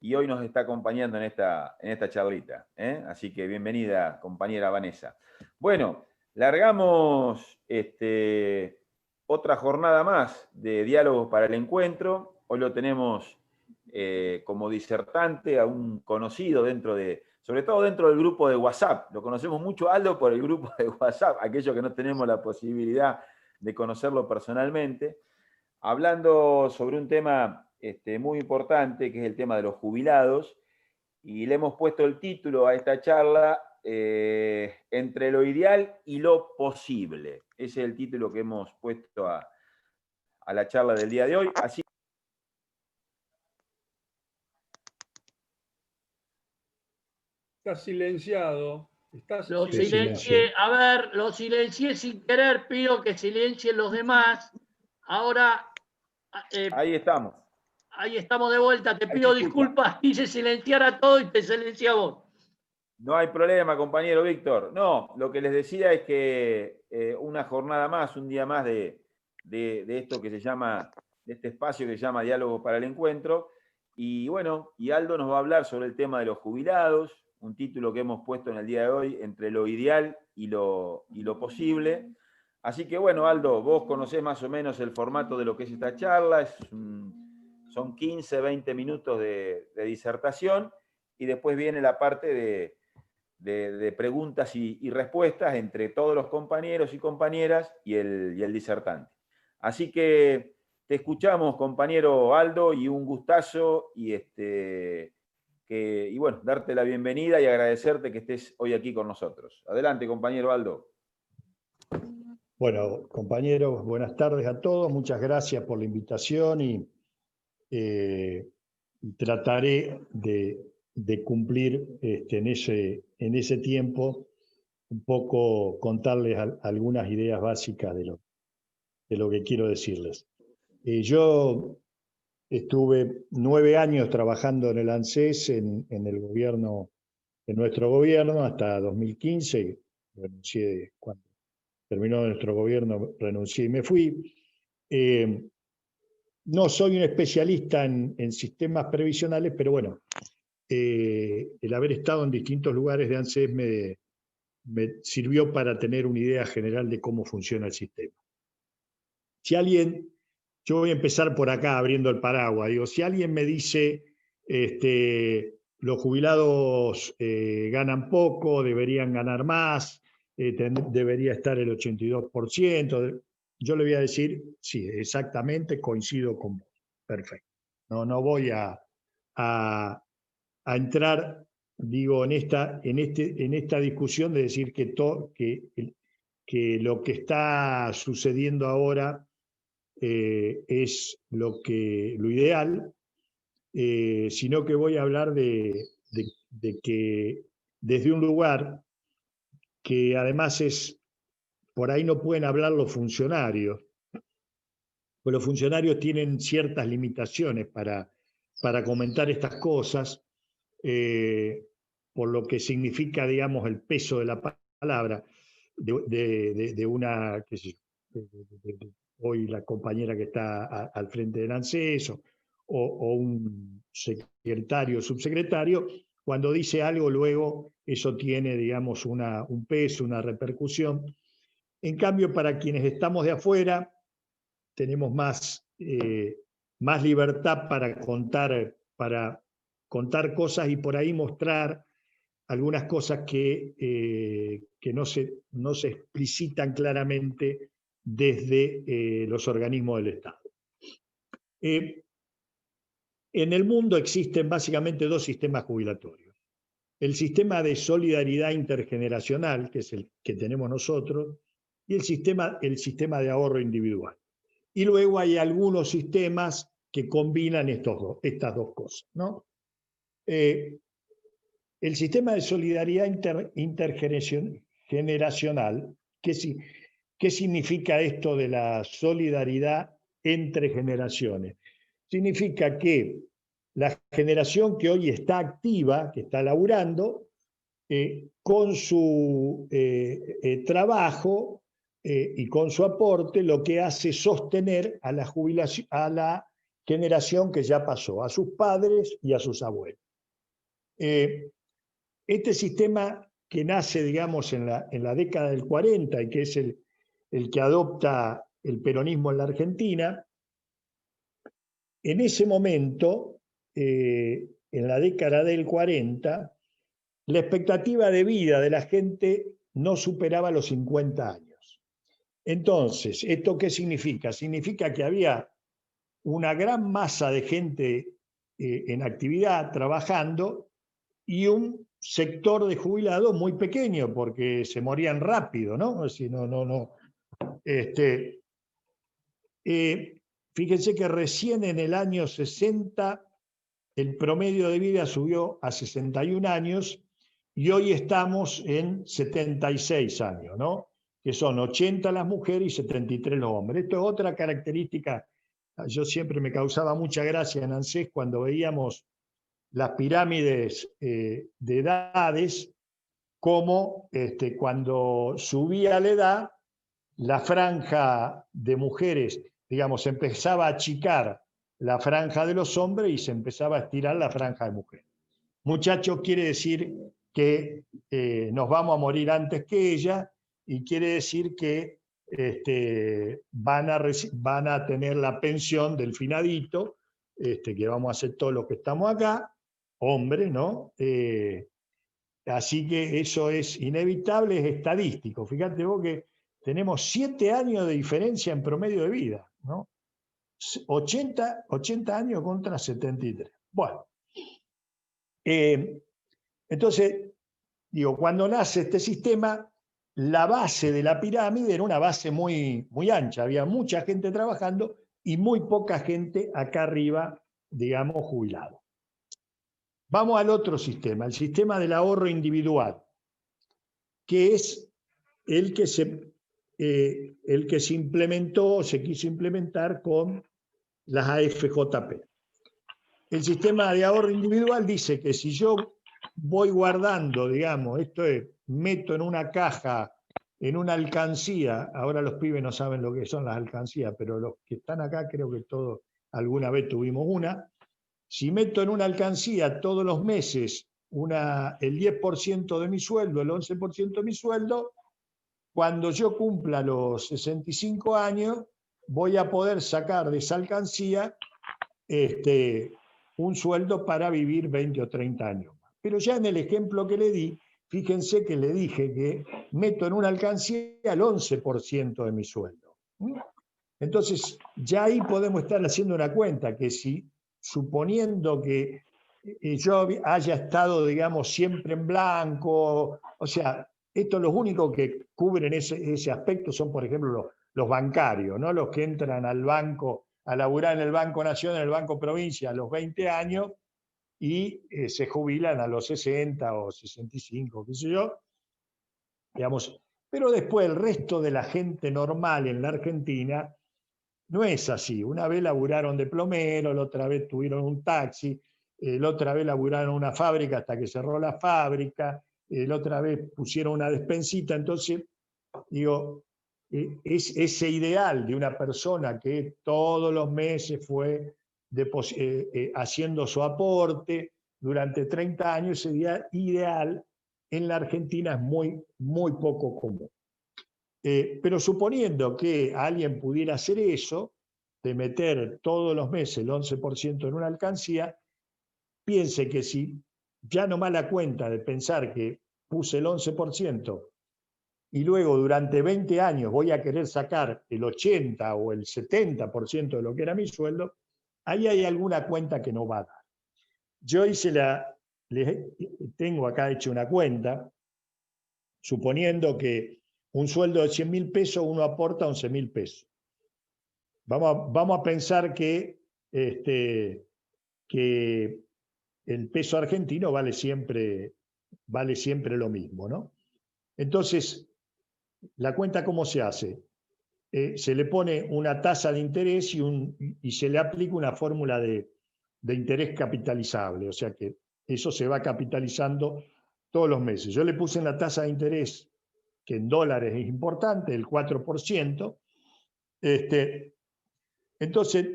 y hoy nos está acompañando en esta charlita. Así que bienvenida, compañera Vanessa. Bueno, largamos otra jornada más de diálogos para el encuentro. Hoy lo tenemos como disertante a un conocido sobre todo dentro del grupo de WhatsApp. Lo conocemos mucho, Aldo, por el grupo de WhatsApp, aquellos que no tenemos la posibilidad de conocerlo personalmente, hablando sobre un tema muy importante, que es el tema de los jubilados, y le hemos puesto el título a esta charla, Entre lo ideal y lo posible. Ese es el título que hemos puesto a la charla del día de hoy. Así Está silenciado. Lo silencié, a ver, lo silencié sin querer, pido que silencien los demás. Ahora, ahí estamos. Ahí estamos de vuelta, te pido disculpas, hice silenciar a todo y te silencié a vos. No hay problema, compañero Víctor. No, lo que les decía es que una jornada más, un día más de esto que se llama, de este espacio que se llama Diálogo para el Encuentro. Y bueno, y Aldo nos va a hablar sobre el tema de los jubilados, un título que hemos puesto en el día de hoy, Entre lo ideal y lo posible. Así que bueno, Aldo, vos conocés más o menos el formato de lo que es esta charla, son 15, 20 minutos de disertación, y después viene la parte de preguntas y respuestas entre todos los compañeros y compañeras y el disertante. Así que te escuchamos, compañero Aldo, y un gustazo, y bueno, darte la bienvenida y agradecerte que estés hoy aquí con nosotros. Adelante, compañero Aldo. Bueno, compañeros, buenas tardes a todos. Muchas gracias por la invitación y trataré de cumplir en ese tiempo un poco contarles algunas ideas básicas de lo que quiero decirles. Yo estuve 9 años trabajando en el ANSES, en el gobierno, en nuestro gobierno, hasta 2015. Renuncié cuando terminó nuestro gobierno, renuncié y me fui. No soy un especialista en sistemas previsionales, pero bueno, el haber estado en distintos lugares de ANSES me sirvió para tener una idea general de cómo funciona el sistema. Yo voy a empezar por acá abriendo el paraguas, digo, si alguien me dice los jubilados ganan poco, deberían ganar más, debería estar el 82%, yo le voy a decir, sí, exactamente, coincido con vos. Perfecto. No voy a entrar, digo, en esta discusión de decir que lo que está sucediendo ahora es lo ideal, sino que voy a hablar de que desde un lugar que además por ahí no pueden hablar los funcionarios, pues los funcionarios tienen ciertas limitaciones para comentar estas cosas, por lo que significa, digamos, el peso de la palabra de una, qué sé yo, hoy la compañera que está al frente del ANSES o un secretario o subsecretario, cuando dice algo luego eso tiene, digamos, un peso, una repercusión. En cambio, para quienes estamos de afuera, tenemos más libertad para contar cosas y por ahí mostrar algunas cosas que no se explicitan claramente desde los organismos del Estado. En el mundo existen básicamente 2 sistemas jubilatorios. El sistema de solidaridad intergeneracional, que es el que tenemos nosotros, y el sistema de ahorro individual. Y luego hay algunos sistemas que combinan estas dos cosas, ¿no? El sistema de solidaridad intergeneracional, ¿qué significa esto de la solidaridad entre generaciones? Significa que la generación que hoy está activa, que está laburando, con su trabajo y con su aporte, lo que hace es sostener a la generación que ya pasó, a sus padres y a sus abuelos. Este sistema que nace, digamos, en la década del 40 y que es el que adopta el peronismo en la Argentina, en ese momento, en la década del 40, la expectativa de vida de la gente no superaba los 50 años. Entonces, ¿esto qué significa? Significa que había una gran masa de gente en actividad, trabajando, y un sector de jubilados muy pequeño, porque se morían rápido, ¿no? Si no. Fíjense que recién en el año 60 el promedio de vida subió a 61 años y hoy estamos en 76 años, ¿no? Que son 80 las mujeres y 73 los hombres. Esto es otra característica. Yo siempre me causaba mucha gracia en ANSES cuando veíamos las pirámides de edades, como cuando subía la edad, la franja de mujeres, digamos, empezaba a achicar la franja de los hombres y se empezaba a estirar la franja de mujeres. Muchachos quiere decir que nos vamos a morir antes que ella, y quiere decir que van a tener la pensión del finadito, que vamos a hacer todos los que estamos acá, hombres, ¿no? Así que eso es inevitable, es estadístico. Fíjate vos que tenemos 7 años de diferencia en promedio de vida, ¿no? 80 años contra 73. Bueno, entonces, digo, cuando nace este sistema, la base de la pirámide era una base muy, muy ancha. Había mucha gente trabajando y muy poca gente acá arriba, digamos, jubilado. Vamos al otro sistema, el sistema del ahorro individual, que es el que se implementó, se quiso implementar con las AFJP. El sistema de ahorro individual dice que si yo voy guardando, digamos, esto es, meto en una caja, en una alcancía, ahora los pibes no saben lo que son las alcancías, pero los que están acá creo que todos alguna vez tuvimos una. Si meto en una alcancía todos los meses el 10% de mi sueldo, el 11% de mi sueldo, cuando yo cumpla los 65 años, voy a poder sacar de esa alcancía un sueldo para vivir 20 o 30 años. Pero ya en el ejemplo que le di, fíjense que le dije que meto en una alcancía el 11% de mi sueldo. Entonces, ya ahí podemos estar haciendo una cuenta, que si, suponiendo que yo haya estado, digamos, siempre en blanco, o sea, esto los únicos que cubren ese aspecto son, por ejemplo, los bancarios, ¿no? Los que entran al banco, a laburar en el Banco Nación, en el Banco Provincia a los 20 años y se jubilan a los 60 o 65, qué sé yo, digamos. Pero después el resto de la gente normal en la Argentina no es así. Una vez laburaron de plomero, la otra vez tuvieron un taxi, la otra vez laburaron en una fábrica hasta que cerró la fábrica, la otra vez pusieron una despensita. Entonces, digo, es ese ideal de una persona que todos los meses fue haciendo su aporte durante 30 años, ese ideal en la Argentina es muy, muy poco común. Pero suponiendo que alguien pudiera hacer eso, de meter todos los meses el 11% en una alcancía, piense que si ya nomás la cuenta de pensar que puse el 11% y luego durante 20 años voy a querer sacar el 80 o el 70% de lo que era mi sueldo, ahí hay alguna cuenta que no va a dar. Yo tengo acá hecho una cuenta, suponiendo que un sueldo de 100.000 pesos, uno aporta 11.000 pesos. Vamos a pensar que el peso argentino vale siempre lo mismo, ¿no? Entonces, ¿la cuenta cómo se hace? Se le pone una tasa de interés y se le aplica una fórmula de interés capitalizable, o sea que eso se va capitalizando todos los meses. Yo le puse en la tasa de interés, que en dólares es importante, el 4%. Entonces,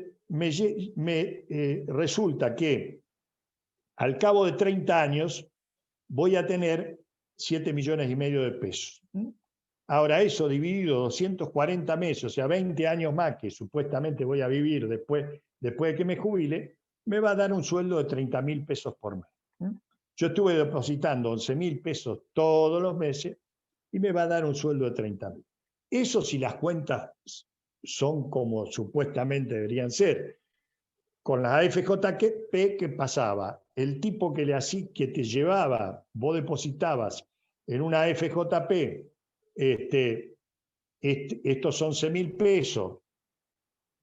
resulta que al cabo de 30 años voy a tener 7,5 millones de pesos. Ahora eso dividido 240 meses, o sea, 20 años más que supuestamente voy a vivir después de que me jubile, me va a dar un sueldo de 30.000 pesos por mes. Yo estuve depositando 11.000 pesos todos los meses y me va a dar un sueldo de 30.000. Eso, si las cuentas son como supuestamente deberían ser, con la AFJP, ¿qué pasaba? El tipo que te llevaba, vos depositabas en una AFJP estos 11.000 pesos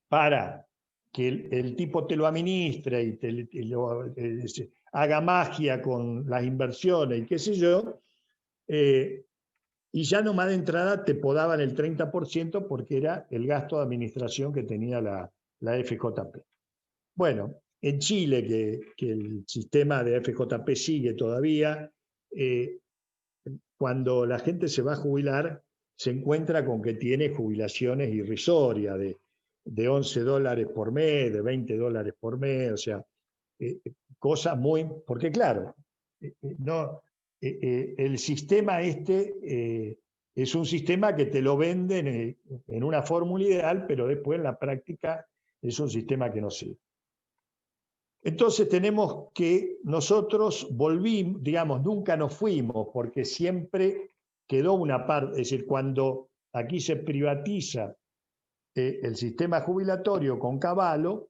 para que el tipo te lo administre y haga magia con las inversiones y qué sé yo, y ya nomás de entrada te podaban el 30% porque era el gasto de administración que tenía la FJP. Bueno, en Chile, que el sistema de FJP sigue todavía, cuando la gente se va a jubilar, se encuentra con que tiene jubilaciones irrisorias de $11 por mes, de $20 por mes, o sea, cosas muy... Porque claro, no, el sistema es un sistema que te lo venden en una fórmula ideal, pero después en la práctica es un sistema que no sirve. Entonces tenemos que nosotros volvimos, digamos, nunca nos fuimos, porque siempre quedó una parte, es decir, cuando aquí se privatiza el sistema jubilatorio con Cavallo,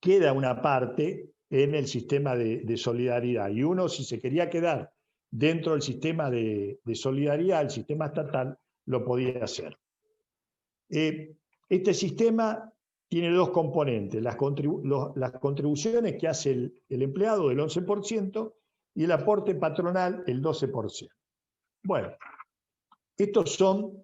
queda una parte en el sistema de solidaridad. Y uno, si se quería quedar dentro del sistema de solidaridad, el sistema estatal, lo podía hacer. Este sistema tiene dos componentes, las contribuciones que hace el empleado del 11% y el aporte patronal el 12%. Bueno, estos son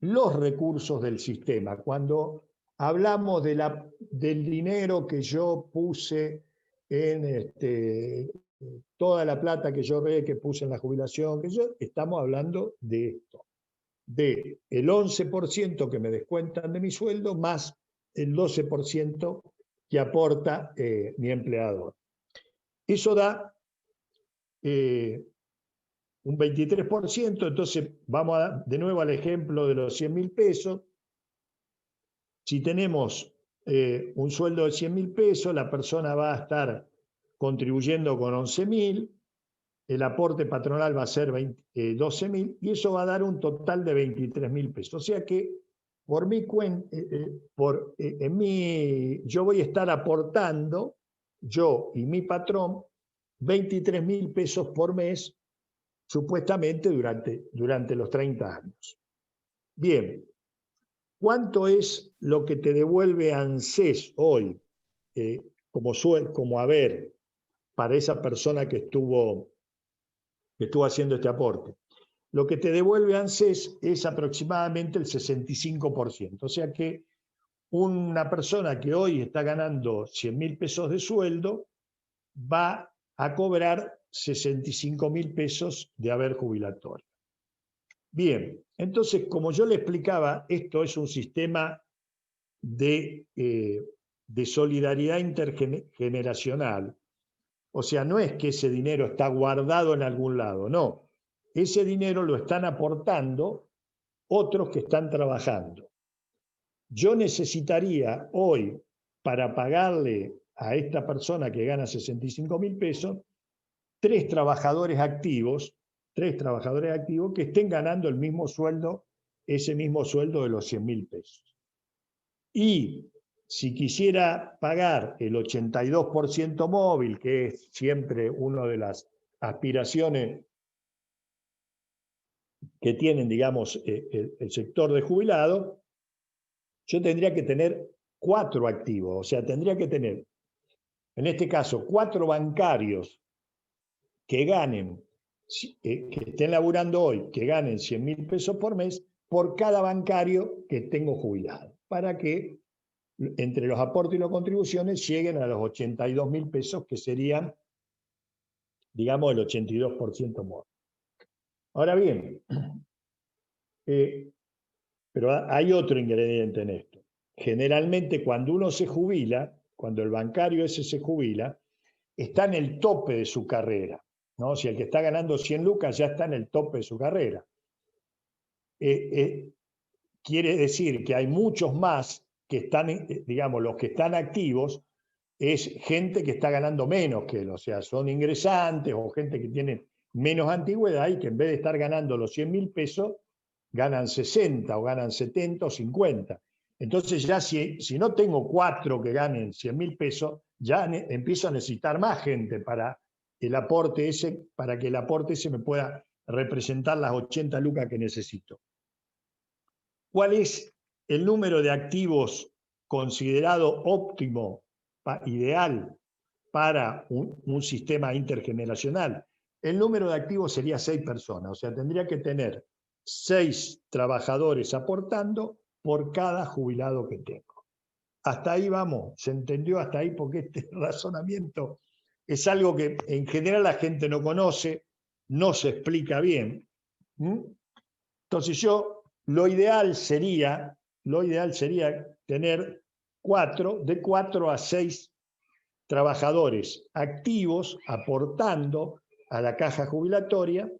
los recursos del sistema. Cuando hablamos del dinero que yo puse en toda la plata que yo que puse en la jubilación, estamos hablando de esto, del 11% que me descuentan de mi sueldo más el 12% que aporta mi empleador. Eso da un 23%, entonces vamos de nuevo al ejemplo de los 100.000 pesos. Si tenemos un sueldo de 100.000 pesos, la persona va a estar contribuyendo con 11.000, el aporte patronal va a ser 12.000 y eso va a dar un total de 23.000 pesos. O sea que por mi cuenta, yo voy a estar aportando, yo y mi patrón, 23.000 pesos por mes, supuestamente durante los 30 años. Bien, ¿cuánto es lo que te devuelve ANSES hoy como haber para esa persona que estuvo haciendo este aporte? Lo que te devuelve ANSES es aproximadamente el 65%. O sea que una persona que hoy está ganando 100.000 pesos de sueldo va a cobrar 65.000 pesos de haber jubilatorio. Bien, entonces, como yo le explicaba, esto es un sistema de solidaridad intergeneracional. O sea, no es que ese dinero está guardado en algún lado, no. Ese dinero lo están aportando otros que están trabajando. Yo necesitaría hoy, para pagarle a esta persona que gana 65.000 pesos, tres trabajadores activos que estén ganando el mismo sueldo, ese mismo sueldo de los 100.000 pesos. Y si quisiera pagar el 82% móvil, que es siempre una de las aspiraciones que tienen, digamos, el sector de jubilados, yo tendría que tener 4 activos, o sea, tendría que tener, en este caso, 4 bancarios que ganen, que estén laburando hoy, que ganen 100.000 pesos por mes, por cada bancario que tengo jubilado, para que entre los aportes y las contribuciones lleguen a los 82.000 pesos, que serían, digamos, el 82% móvil. Ahora bien, pero hay otro ingrediente en esto. generalmente cuando uno se jubila, cuando el bancario ese se jubila, está en el tope de su carrera, ¿no? Si el que está ganando 100 lucas ya está en el tope de su carrera. Quiere decir que hay muchos más que están, digamos, los que están activos, es gente que está ganando menos que él, o sea, son ingresantes o gente que tiene menos antigüedad y que en vez de estar ganando los 100.000 pesos, ganan 60 o ganan 70 o 50. Entonces ya si no tengo 4 que ganen 100.000 pesos, ya empiezo a necesitar más gente para el aporte ese, para que el aporte ese me pueda representar las 80 lucas que necesito. ¿Cuál es el número de activos considerado óptimo, ideal para un sistema intergeneracional? El número de activos sería 6 personas, o sea, tendría que tener 6 trabajadores aportando por cada jubilado que tengo. Hasta ahí vamos, ¿se entendió hasta ahí? Porque este razonamiento es algo que en general la gente no conoce, no se explica bien. Entonces lo ideal sería tener de 4 a 6 trabajadores activos aportando a la caja jubilatoria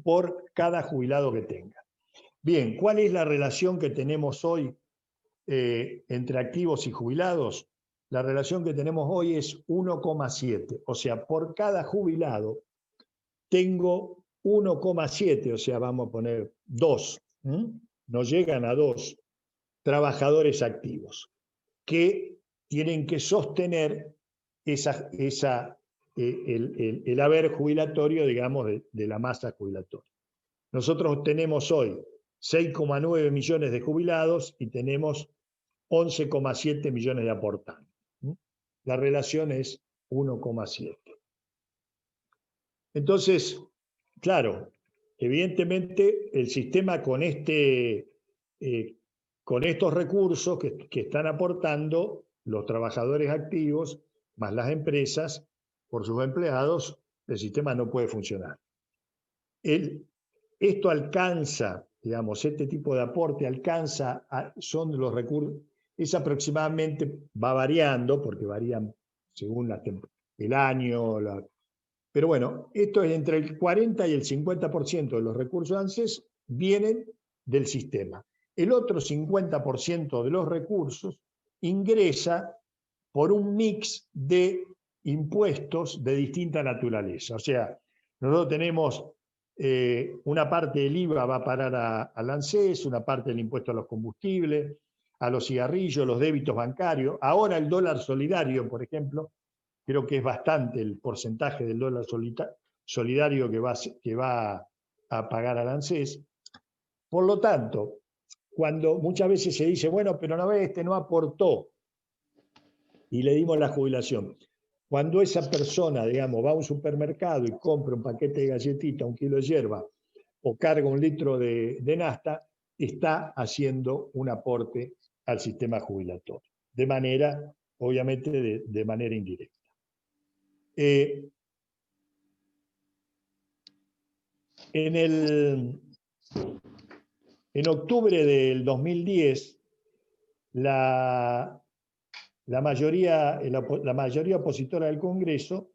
por cada jubilado que tenga. Bien, ¿cuál es la relación que tenemos hoy entre activos y jubilados? La relación que tenemos hoy es 1,7, o sea, por cada jubilado tengo 1,7, o sea, vamos a poner 2, no llegan a 2 trabajadores activos que tienen que sostener el haber jubilatorio, digamos, de la masa jubilatoria. Nosotros tenemos hoy 6,9 millones de jubilados y tenemos 11,7 millones de aportantes. La relación es 1,7. Entonces, claro, evidentemente el sistema con estos recursos que están aportando los trabajadores activos, más las empresas, por sus empleados, el sistema no puede funcionar. Esto alcanza, digamos, este tipo de aporte alcanza, son los recursos, es aproximadamente, va variando, porque varían según el año, pero bueno, esto es entre el 40 y el 50% de los recursos ANSES vienen del sistema. El otro 50% de los recursos ingresa por un mix de impuestos de distinta naturaleza. O sea, nosotros tenemos una parte del IVA va a parar al ANSES, una parte del impuesto a los combustibles, a los cigarrillos, los débitos bancarios. Ahora el dólar solidario, por ejemplo, creo que es bastante el porcentaje del dólar solidario que va a pagar al ANSES. Por lo tanto, cuando muchas veces se dice, bueno, pero no ve, este no aportó y le dimos la jubilación. Cuando esa persona, digamos, va a un supermercado y compra un paquete de galletitas, 1 kilo de yerba, o carga 1 litro de nafta, está haciendo un aporte al sistema jubilatorio. De manera, obviamente, de manera indirecta. En octubre del 2010, la mayoría opositora del Congreso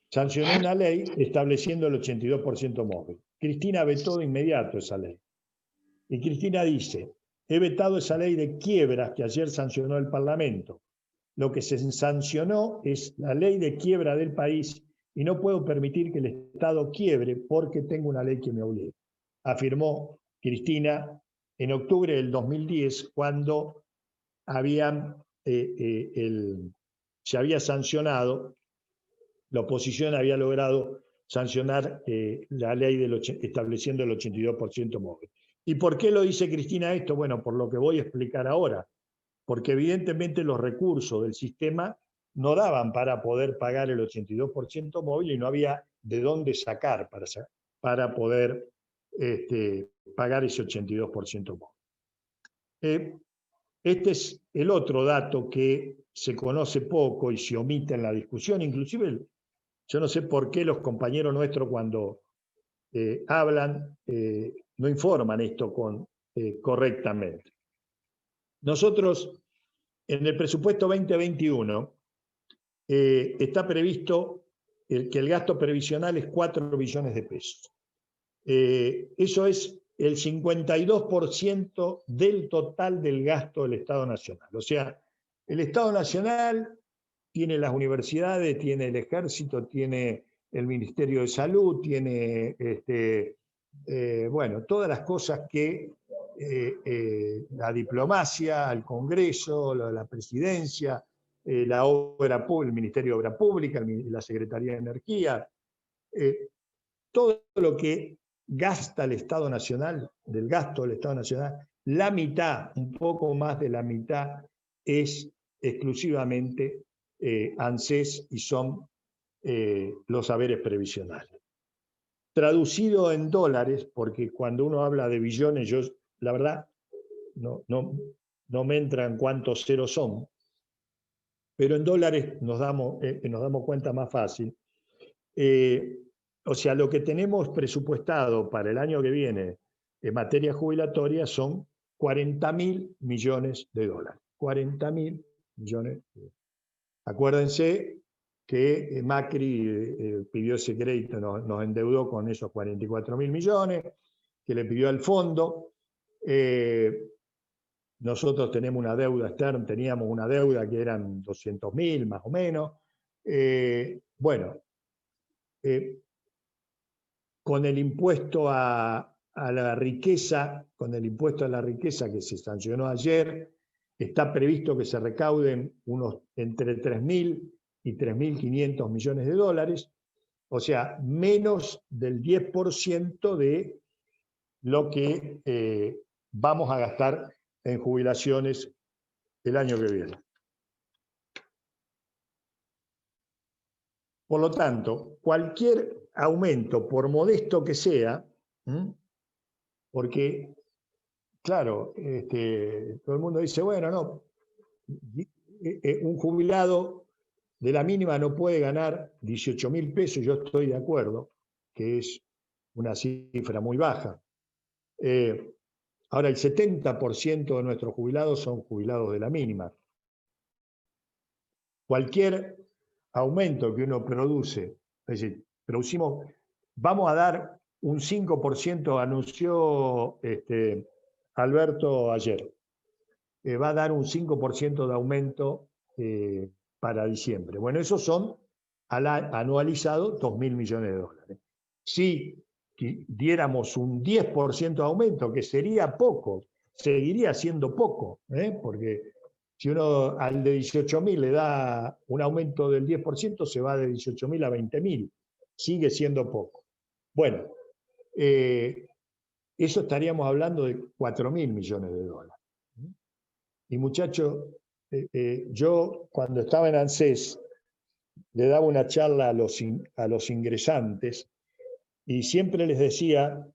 sancionó una ley estableciendo el 82% móvil. Cristina vetó de inmediato esa ley. Y Cristina dice, he vetado esa ley de quiebras que ayer sancionó el Parlamento. Lo que se sancionó es la ley de quiebra del país y no puedo permitir que el Estado quiebre porque tengo una ley que me obliga, afirmó Cristina en octubre del 2010 cuando se había sancionado, la oposición había logrado sancionar la ley estableciendo el 82% móvil. ¿Y por qué lo dice Cristina esto? Bueno, por lo que voy a explicar ahora. Porque evidentemente los recursos del sistema no daban para poder pagar el 82% móvil y no había de dónde sacar para poder pagar ese 82% móvil. Este es el otro dato que se conoce poco y se omite en la discusión. Inclusive, yo no sé por qué los compañeros nuestros cuando hablan no informan esto correctamente. nosotros en el presupuesto 2021 está previsto que el gasto previsional es 4 billones de pesos. Eso es el 52% del total del gasto del Estado Nacional. O sea, el Estado Nacional tiene las universidades, tiene el Ejército, tiene el Ministerio de Salud, tiene bueno, todas las cosas que la diplomacia, el Congreso, la Presidencia, la obra pública, el Ministerio de Obra Pública, la Secretaría de Energía, todo lo que gasta el Estado Nacional, del gasto del Estado Nacional, la mitad, un poco más de la mitad, es exclusivamente ANSES y son los haberes previsionales. Traducido en dólares, porque cuando uno habla de billones, yo la verdad no me entran cuántos ceros son, pero en dólares nos damos cuenta más fácil. O sea, lo que tenemos presupuestado para el año que viene en materia jubilatoria son 40.000 millones de dólares. 40.000 millones de dólares. Acuérdense que Macri pidió ese crédito, nos endeudó con esos 44.000 millones, que le pidió al fondo. Nosotros tenemos una deuda externa, teníamos una deuda que eran 200.000 más o menos. Bueno, con el impuesto a la riqueza, que se sancionó ayer, está previsto que se recauden entre 3.000 y 3.500 millones de dólares, o sea, menos del 10% de lo que vamos a gastar en jubilaciones el año que viene. Por lo tanto, cualquier aumento, por modesto que sea, porque, claro, todo el mundo dice, bueno, no, un jubilado de la mínima no puede ganar 18.000 pesos, yo estoy de acuerdo, que es una cifra muy baja. Ahora, el 70% de nuestros jubilados son jubilados de la mínima. Cualquier aumento que uno produce, es decir, vamos a dar un 5%, anunció Alberto ayer, va a dar un 5% de aumento para diciembre. Bueno, esos son anualizados 2.000 millones de dólares. Si diéramos un 10% de aumento, que sería poco, seguiría siendo poco, porque si uno al de 18.000 le da un aumento del 10%, se va de 18.000 a 20.000. Sigue siendo poco. Bueno, eso estaríamos hablando de 4.000 millones de dólares. Y muchachos, yo cuando estaba en ANSES le daba una charla a los ingresantes y siempre les decía,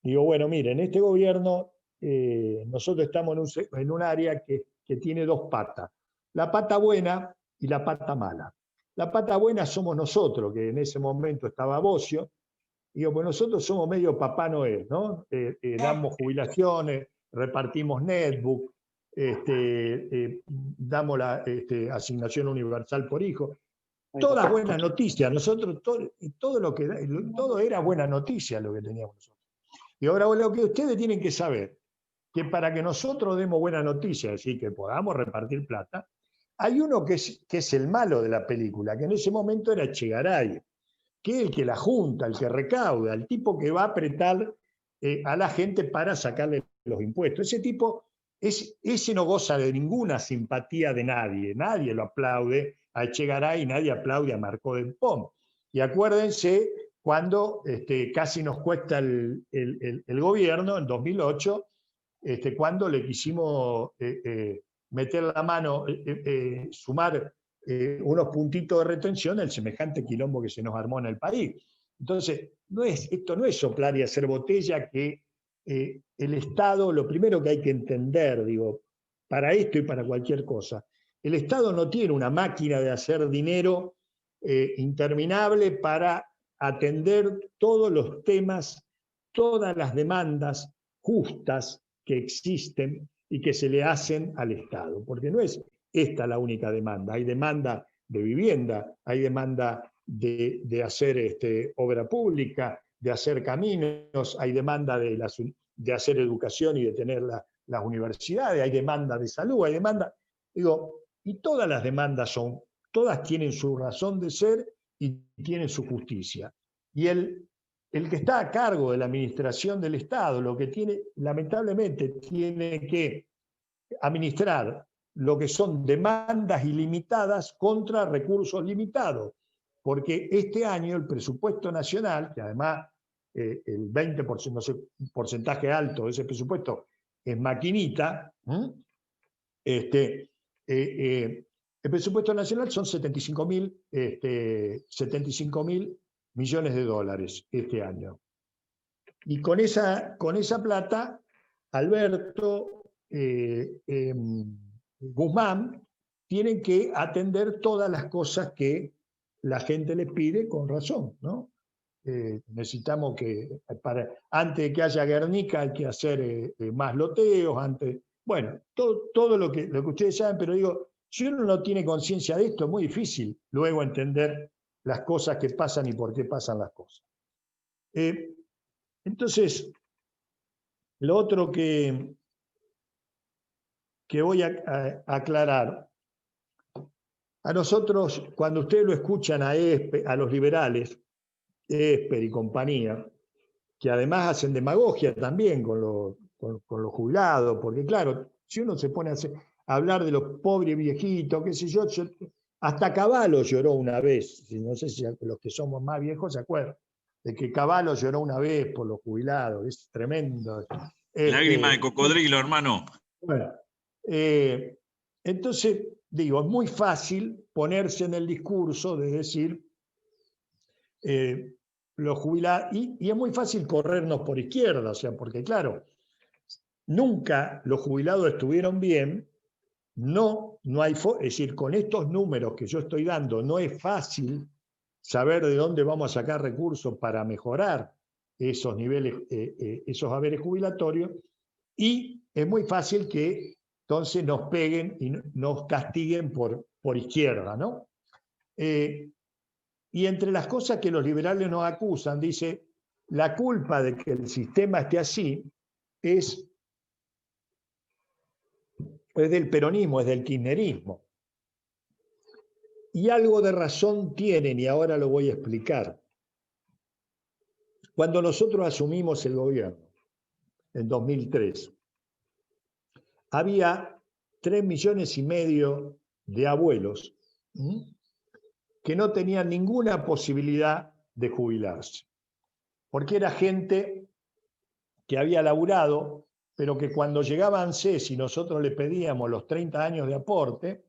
digo, bueno, miren, este gobierno, nosotros estamos en un área que tiene dos patas, la pata buena y la pata mala. La pata buena somos nosotros, que en ese momento estaba Bocio. Digo, pues nosotros somos medio Papá Noel, ¿no? Damos jubilaciones, repartimos netbook, damos la asignación universal por hijo. Todas buenas noticias. Nosotros, todo era buena noticia lo que teníamos nosotros. Y ahora lo que ustedes tienen que saber, que para que nosotros demos buena noticia, es decir, que podamos repartir plata, hay uno que es el malo de la película, que en ese momento era Echegaray, que es el que la junta, el que recauda, el tipo que va a apretar a la gente para sacarle los impuestos. Ese tipo, ese no goza de ninguna simpatía de nadie, nadie lo aplaude a Echegaray y nadie aplaude a Marcó del Pom. Y acuérdense cuando casi nos cuesta el gobierno, en 2008, cuando le quisimos meter la mano, sumar unos puntitos de retención al semejante quilombo que se nos armó en el país. Entonces, esto no es soplar y hacer botella, que el Estado, lo primero que hay que entender, digo, para esto y para cualquier cosa, el Estado no tiene una máquina de hacer dinero interminable para atender todos los temas, todas las demandas justas que existen y que se le hacen al Estado, porque no es esta la única demanda, hay demanda de vivienda, hay demanda de hacer obra pública, de hacer caminos, hay demanda de hacer educación y de tener las universidades, hay demanda de salud, hay demanda, digo, y todas las demandas todas tienen su razón de ser y tienen su justicia. Y el que está a cargo de la administración del Estado, lo que tiene, lamentablemente, tiene que administrar lo que son demandas ilimitadas contra recursos limitados, porque este año el presupuesto nacional, que además el 20%, no sé, un porcentaje alto de ese presupuesto es maquinita, el presupuesto nacional son 75 mil millones de dólares este año. Y con esa plata, Alberto, Guzmán, tienen que atender todas las cosas que la gente les pide con razón, ¿no? Necesitamos que, antes de que haya Guernica, hay que hacer más loteos, bueno, todo lo que ustedes saben, pero digo, si uno no tiene conciencia de esto, es muy difícil luego entender las cosas que pasan y por qué pasan las cosas. Entonces, lo otro que voy a aclarar, a nosotros, cuando ustedes lo escuchan a los liberales, Esper y compañía, que además hacen demagogia también con los jubilados, porque claro, si uno se pone a hablar de los pobres viejitos, qué sé yo, hasta Cavallo lloró una vez, no sé si los que somos más viejos se acuerdan, de que Cavallo lloró una vez por los jubilados, es tremendo. Lágrima de cocodrilo, hermano. Bueno, entonces, digo, es muy fácil ponerse en el discurso de decir los jubilados, y es muy fácil corrernos por izquierda, o sea, porque claro, nunca los jubilados estuvieron bien, no hay, es decir, con estos números que yo estoy dando, no es fácil saber de dónde vamos a sacar recursos para mejorar esos niveles, esos haberes jubilatorios, y es muy fácil que entonces nos peguen y nos castiguen por izquierda, ¿no? Y entre las cosas que los liberales nos acusan, dice, la culpa de que el sistema esté así es del peronismo, es del kirchnerismo. Y algo de razón tienen, y ahora lo voy a explicar. Cuando nosotros asumimos el gobierno, en 2003, había 3,5 millones de abuelos que no tenían ninguna posibilidad de jubilarse, porque era gente que había laburado, pero que cuando llegaba ANSES y nosotros le pedíamos los 30 años de aporte,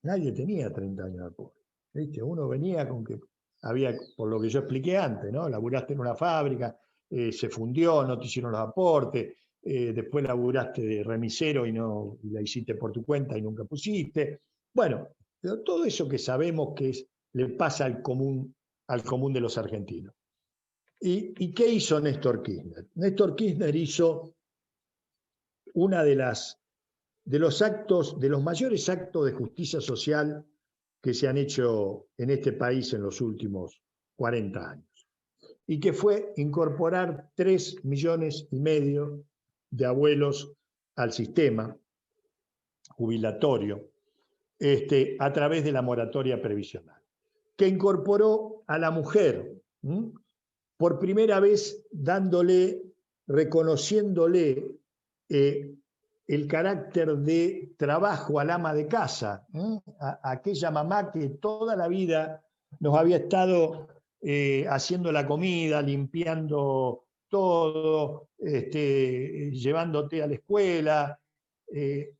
nadie tenía 30 años de aporte. ¿Viste? Uno venía con que había, por lo que yo expliqué antes, ¿no? Laburaste en una fábrica, se fundió, no te hicieron los aportes, después laburaste de remisero y la hiciste por tu cuenta y nunca pusiste. Bueno, pero todo eso que sabemos que le pasa al común de los argentinos. ¿Y qué hizo Néstor Kirchner? Néstor Kirchner hizo una de los mayores actos de justicia social que se han hecho en este país en los últimos 40 años. Y que fue incorporar 3,5 millones de abuelos al sistema jubilatorio a través de la moratoria previsional, que incorporó a la mujer, por primera vez reconociéndole el carácter de trabajo al ama de casa, a aquella mamá que toda la vida nos había estado haciendo la comida, limpiando todo, llevándote a la escuela,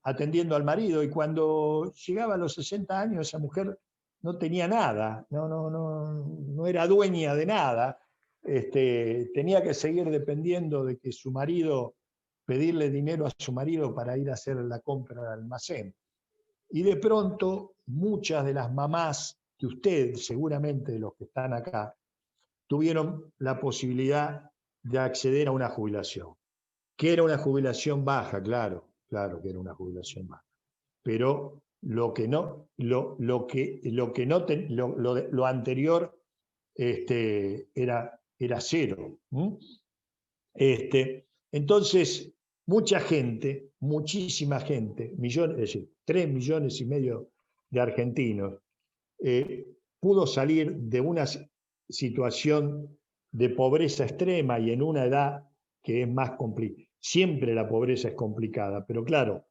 atendiendo al marido, y cuando llegaba a los 60 años esa mujer no tenía nada, no era dueña de nada, tenía que seguir dependiendo de que su marido, pedirle dinero a su marido para ir a hacer la compra al almacén. Y de pronto muchas de las mamás que ustedes, seguramente los que están acá, tuvieron la posibilidad de acceder a una jubilación. Que era una jubilación baja, claro que era una jubilación baja. Pero lo anterior era cero. Entonces, mucha gente, muchísima gente, millones, es decir, 3,5 millones de argentinos, pudo salir de una situación de pobreza extrema y en una edad que es más complicada. Siempre la pobreza es complicada, pero claro,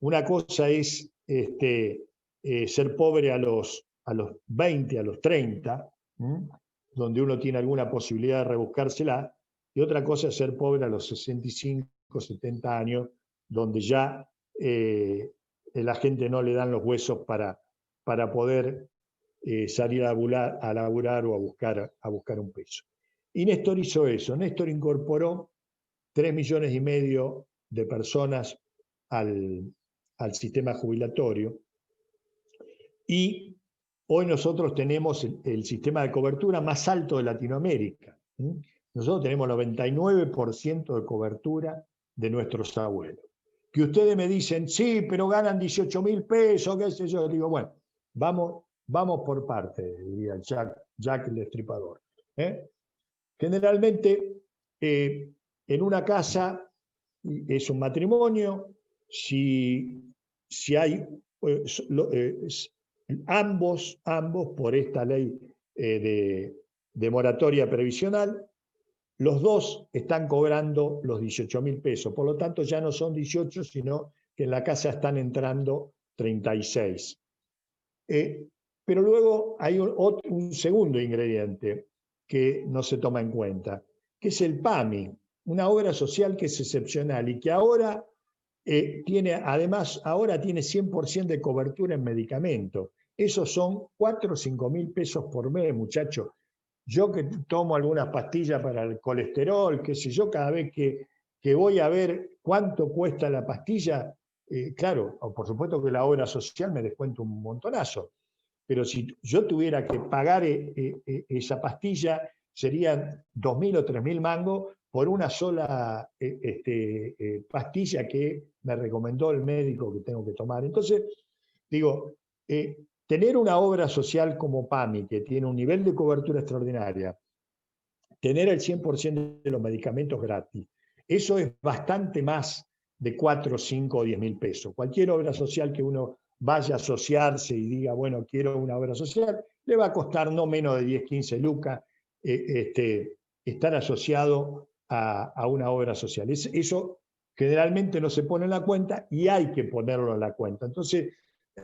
una cosa es ser pobre a los 20, a los 30, donde uno tiene alguna posibilidad de rebuscársela, y otra cosa es ser pobre a los 65, 70 años, donde ya la gente no le dan los huesos para poder salir a laburar o a buscar un peso. Y Néstor hizo eso. Néstor incorporó 3,5 millones de personas al sistema jubilatorio, y hoy nosotros tenemos el sistema de cobertura más alto de Latinoamérica. Nosotros tenemos 99% de cobertura de nuestros abuelos. Que ustedes me dicen, sí, pero ganan 18.000 pesos, qué sé yo. Digo, bueno, vamos por parte, diría Jack el Destripador. Generalmente, en una casa es un matrimonio, si hay ambos por esta ley de moratoria previsional, los dos están cobrando los 18.000 pesos. Por lo tanto, ya no son 18, sino que en la casa están entrando 36. Pero luego hay un segundo ingrediente que no se toma en cuenta, que es el PAMI, una obra social que es excepcional y que ahora tiene 100% de cobertura en medicamentos. Esos son 4 o 5.000 pesos por mes, muchachos. Yo que tomo algunas pastillas para el colesterol, qué sé yo, cada vez que voy a ver cuánto cuesta la pastilla, claro, por supuesto que la obra social me descuenta un montonazo, pero si yo tuviera que pagar esa pastilla, serían 2.000 o 3.000 mangos por una sola pastilla que me recomendó el médico que tengo que tomar. Entonces, digo, tener una obra social como PAMI, que tiene un nivel de cobertura extraordinaria, tener el 100% de los medicamentos gratis, eso es bastante más de 4, 5 o 10.000 pesos. Cualquier obra social que uno vaya a asociarse y diga, bueno, quiero una obra social, le va a costar no menos de 10, 15 lucas estar asociado a una obra social. Eso generalmente no se pone en la cuenta y hay que ponerlo en la cuenta. Entonces,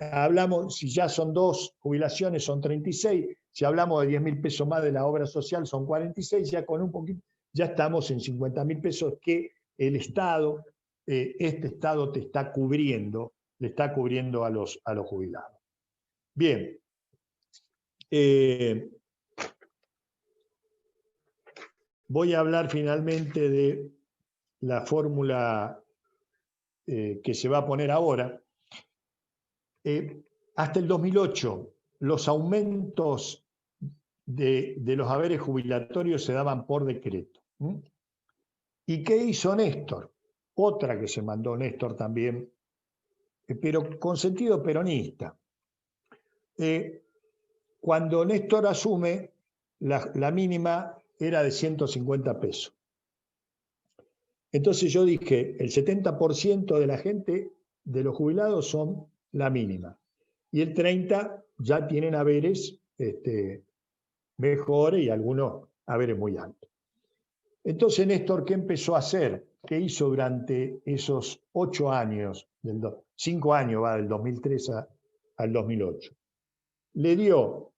hablamos, si ya son 2 jubilaciones, son 36, si hablamos de 10.000 pesos más de la obra social, son 46, ya con un poquito, ya estamos en 50.000 pesos que el Estado, este Estado te está cubriendo, le está cubriendo a los jubilados. Bien. Voy a hablar finalmente de la fórmula que se va a poner ahora. Hasta el 2008, los aumentos de los haberes jubilatorios se daban por decreto. ¿Y qué hizo Néstor? Otra que se mandó Néstor también, pero con sentido peronista. Cuando Néstor asume, la mínima era de 150 pesos. Entonces yo dije, el 70% de la gente, de los jubilados, son la mínima. Y el 30% ya tienen haberes mejores y algunos haberes muy altos. Entonces Néstor, ¿qué empezó a hacer? ¿Qué hizo durante esos 8 años, 5 años va del 2003 al 2008? Le dio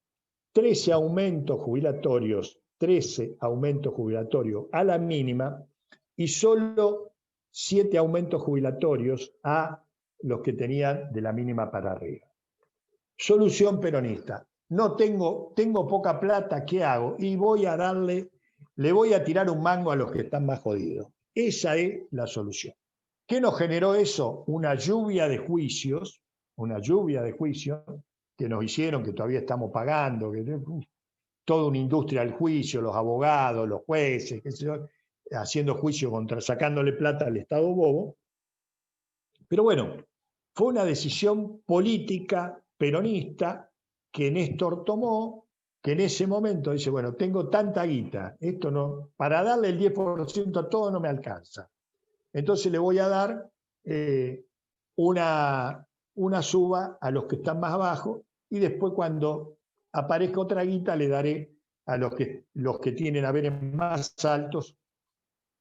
13 aumentos jubilatorios a la mínima y solo 7 aumentos jubilatorios a los que tenían de la mínima para arriba. Solución peronista. No tengo poca plata, ¿qué hago? Y le voy a tirar un mango a los que están más jodidos. Esa es la solución. ¿Qué nos generó eso? Una lluvia de juicios que nos hicieron, que todavía estamos pagando, toda una industria del juicio, los abogados, los jueces, qué sé yo, haciendo juicio sacándole plata al Estado bobo. Pero bueno, fue una decisión política peronista que Néstor tomó, que en ese momento dice, bueno, tengo tanta guita, esto no, para darle el 10% a todo no me alcanza. Entonces le voy a dar una suba a los que están más abajo y después cuando aparezca otra guita le daré a los que tienen haberes más altos.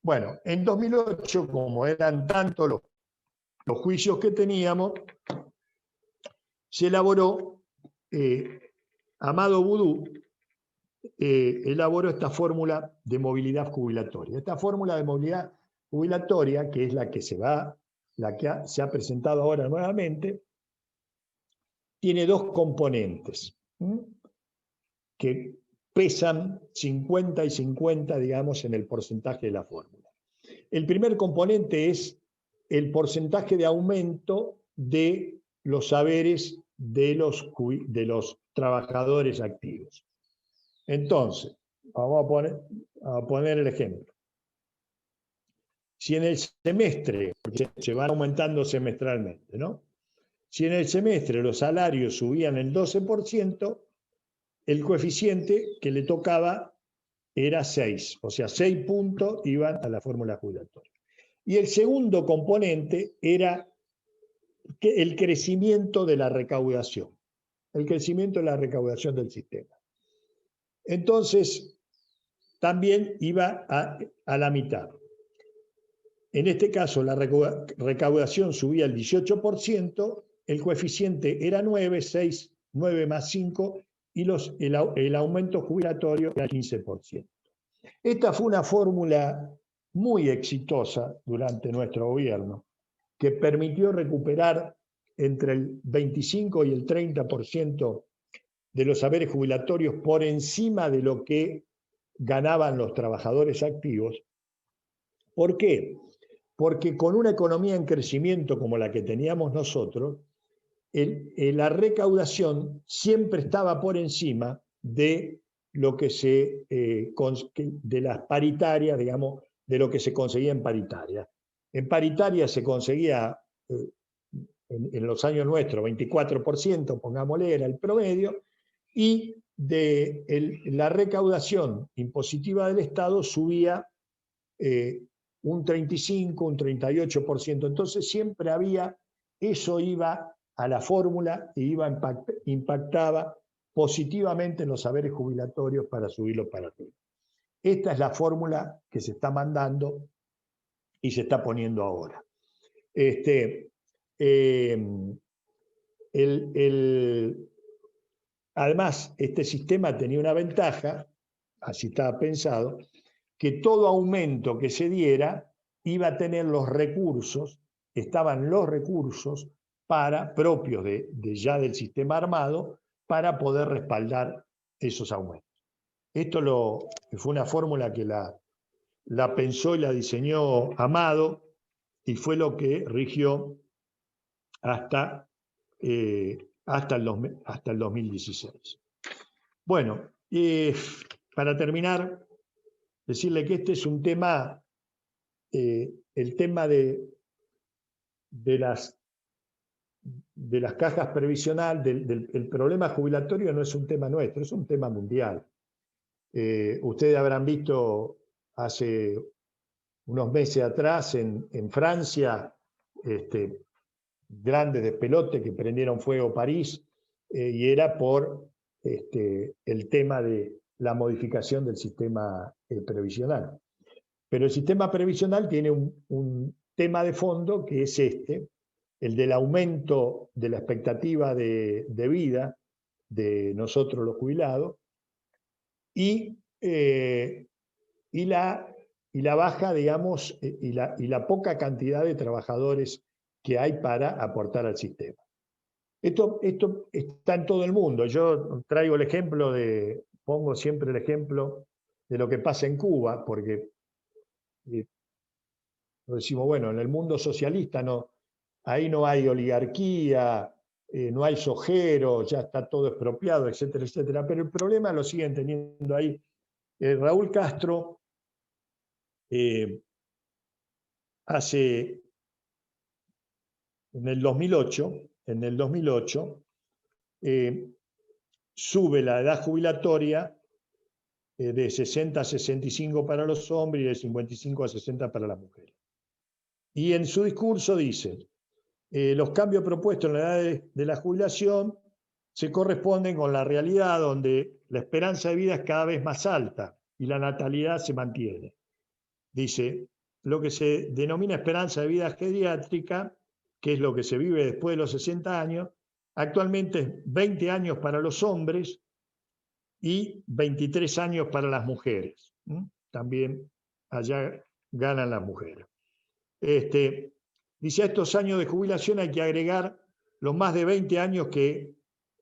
Bueno, en 2008, como eran tantos los juicios que teníamos, se elaboró, Amado Boudou elaboró esta fórmula de movilidad jubilatoria. Esta fórmula de movilidad jubilatoria, que es la que se ha presentado ahora nuevamente, tiene dos componentes que pesan 50 y 50, digamos, en el porcentaje de la fórmula. El primer componente es el porcentaje de aumento de los saberes de los trabajadores activos. Entonces, vamos a poner el ejemplo. Si en el semestre, porque se van aumentando semestralmente, ¿no? Si en el semestre los salarios subían el 12%, el coeficiente que le tocaba era 6, o sea, 6 puntos iban a la fórmula jubilatoria. Y el segundo componente era el crecimiento de la recaudación, el crecimiento de la recaudación del sistema. Entonces, también iba a la mitad. En este caso, la recaudación subía el 18%, el coeficiente era 9, 6, 9 más 5, y el aumento jubilatorio era 15%. Esta fue una fórmula muy exitosa durante nuestro gobierno, que permitió recuperar entre el 25 y el 30% de los saberes jubilatorios por encima de lo que ganaban los trabajadores activos. ¿Por qué? Porque con una economía en crecimiento como la que teníamos nosotros, la recaudación siempre estaba por encima de lo que de las paritarias, digamos, de lo que se conseguía en paritaria. En paritaria se conseguía, en los años nuestros, 24%, pongámosle, era el promedio, y la recaudación impositiva del Estado subía un 35, un 38%. Entonces siempre eso iba a la fórmula y impactaba positivamente en los saberes jubilatorios para subirlos para arriba. Esta es la fórmula que se está mandando y se está poniendo ahora. Además, este sistema tenía una ventaja, así estaba pensado, que todo aumento que se diera iba a tener los recursos, estaban los recursos propios ya del sistema armado para poder respaldar esos aumentos. Esto fue una fórmula que la pensó y la diseñó Amado y fue lo que rigió hasta el 2016. Bueno, para terminar, decirle que este es un tema, el tema de las cajas previsionales, el problema jubilatorio no es un tema nuestro, es un tema mundial. Ustedes habrán visto hace unos meses atrás en Francia grandes despelotes que prendieron fuego París, y era por el tema de la modificación del sistema previsional. Pero el sistema previsional tiene un tema de fondo que es el del aumento de la expectativa de vida de nosotros los jubilados y la baja, digamos, y la poca cantidad de trabajadores que hay para aportar al sistema. Esto está en todo el mundo. Yo traigo pongo siempre el ejemplo de lo que pasa en Cuba, porque decimos, bueno, en el mundo socialista ahí no hay oligarquía, no hay sojeros, ya está todo expropiado, etcétera, etcétera. Pero el problema lo siguen teniendo ahí. Raúl Castro En el 2008 sube la edad jubilatoria de 60 a 65 para los hombres y de 55 a 60 para las mujeres. Y en su discurso dice, los cambios propuestos en la edad de la jubilación se corresponden con la realidad donde la esperanza de vida es cada vez más alta y la natalidad se mantiene. Dice, lo que se denomina esperanza de vida geriátrica, que es lo que se vive después de los 60 años, actualmente es 20 años para los hombres y 23 años para las mujeres. También allá ganan las mujeres. Dice, a estos años de jubilación hay que agregar los más de 20 años que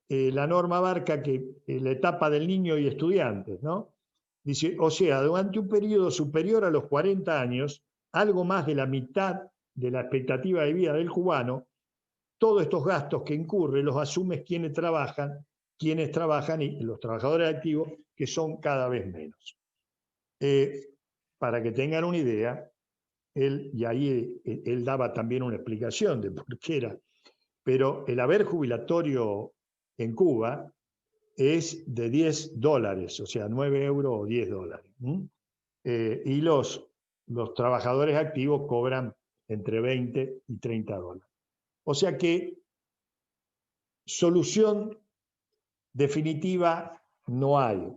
la norma abarca, que la etapa del niño y estudiantes, ¿no? Dice, o sea, durante un periodo superior a los 40 años, algo más de la mitad de la expectativa de vida del cubano, todos estos gastos que incurre los asumen quienes trabajan y los trabajadores activos, que son cada vez menos. Para que tengan una idea, él daba también una explicación de por qué era, pero el haber jubilatorio en Cuba es de $10, o sea, 9 euros o $10. Y los trabajadores activos cobran entre 20 y $30. O sea que solución definitiva no hay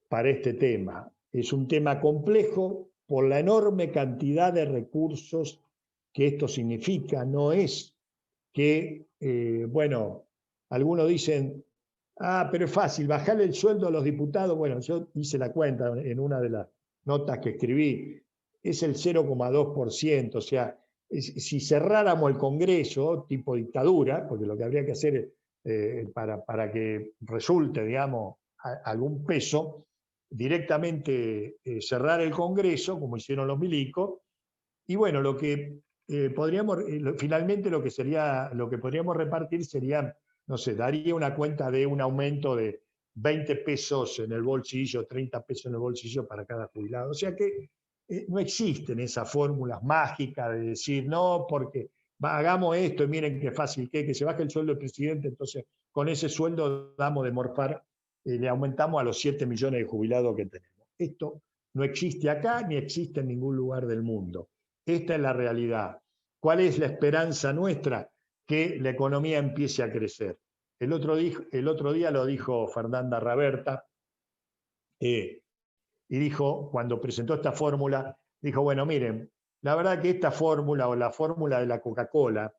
para este tema. Es un tema complejo por la enorme cantidad de recursos que esto significa. No es que, bueno, algunos dicen, pero es fácil, bajarle el sueldo a los diputados. Bueno, yo hice la cuenta en una de las notas que escribí, es el 0,2%, o sea, si cerráramos el Congreso, tipo dictadura, porque lo que habría que hacer para que resulte, digamos, algún peso, directamente cerrar el Congreso, como hicieron los milicos, y bueno, lo que finalmente lo que podríamos repartir sería, no sé, daría una cuenta de un aumento de 20 pesos en el bolsillo, 30 pesos en el bolsillo para cada jubilado. O sea que no existen esas fórmulas mágicas de decir, no, porque hagamos esto y miren qué fácil que se baje el sueldo del presidente, entonces con ese sueldo damos de morfar, le aumentamos a los 7 millones de jubilados que tenemos. Esto no existe acá ni existe en ningún lugar del mundo. Esta es la realidad. ¿Cuál es la esperanza nuestra? Que la economía empiece a crecer. El otro día lo dijo Fernanda Raberta, y dijo, cuando presentó esta fórmula, dijo, bueno, miren, la verdad que esta fórmula o la fórmula de la Coca-Cola,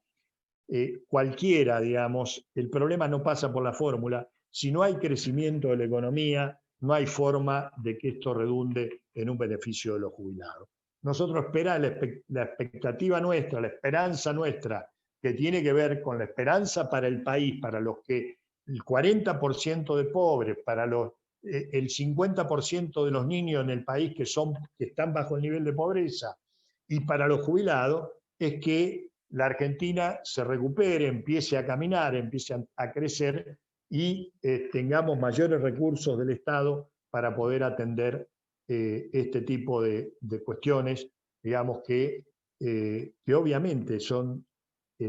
cualquiera, digamos, el problema no pasa por la fórmula. Si no hay crecimiento de la economía, no hay forma de que esto redunde en un beneficio de los jubilados. Nosotros esperamos la expectativa nuestra, la esperanza nuestra, que tiene que ver con la esperanza para el país, para los que el 40% de pobres, para el 50% de los niños en el país que están bajo el nivel de pobreza, y para los jubilados, es que la Argentina se recupere, empiece a caminar, empiece a crecer y tengamos mayores recursos del Estado para poder atender este tipo de cuestiones, digamos que obviamente son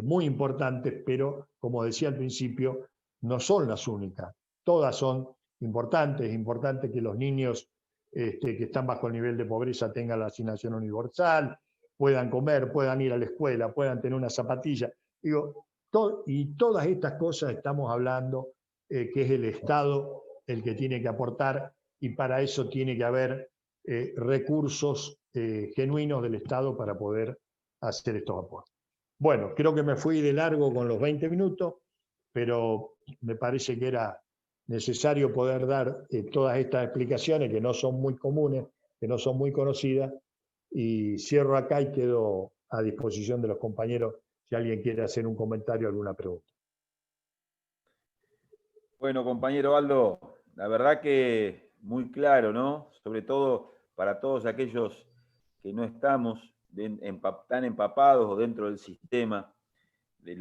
muy importantes, pero como decía al principio, no son las únicas. Todas son importantes. Es importante que los niños que están bajo el nivel de pobreza tengan la asignación universal, puedan comer, puedan ir a la escuela, puedan tener una zapatilla. Digo, y todas estas cosas estamos hablando que es el Estado el que tiene que aportar, y para eso tiene que haber recursos genuinos del Estado para poder hacer estos aportes. Bueno, creo que me fui de largo con los 20 minutos, pero me parece que era necesario poder dar todas estas explicaciones que no son muy comunes, que no son muy conocidas, y cierro acá y quedo a disposición de los compañeros si alguien quiere hacer un comentario o alguna pregunta. Bueno, compañero Aldo, la verdad que muy claro, ¿no? Sobre todo para todos aquellos que no estamos tan empapados o dentro del sistema en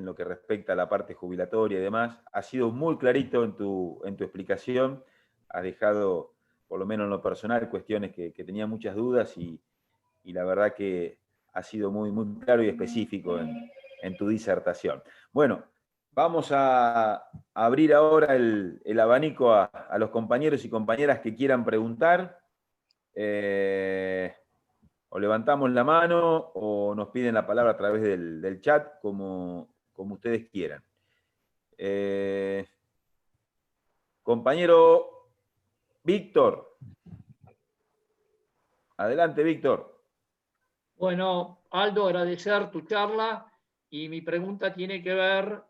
lo que respecta a la parte jubilatoria y demás. Ha sido muy clarito en tu explicación, has dejado por lo menos en lo personal, cuestiones que tenía muchas dudas y la verdad que ha sido muy, muy claro y específico en tu disertación. Bueno, vamos a abrir ahora el abanico a los compañeros y compañeras que quieran preguntar. O levantamos la mano o nos piden la palabra a través del chat, como ustedes quieran. Compañero Víctor. Adelante, Víctor. Bueno, Aldo, agradecer tu charla y mi pregunta tiene que ver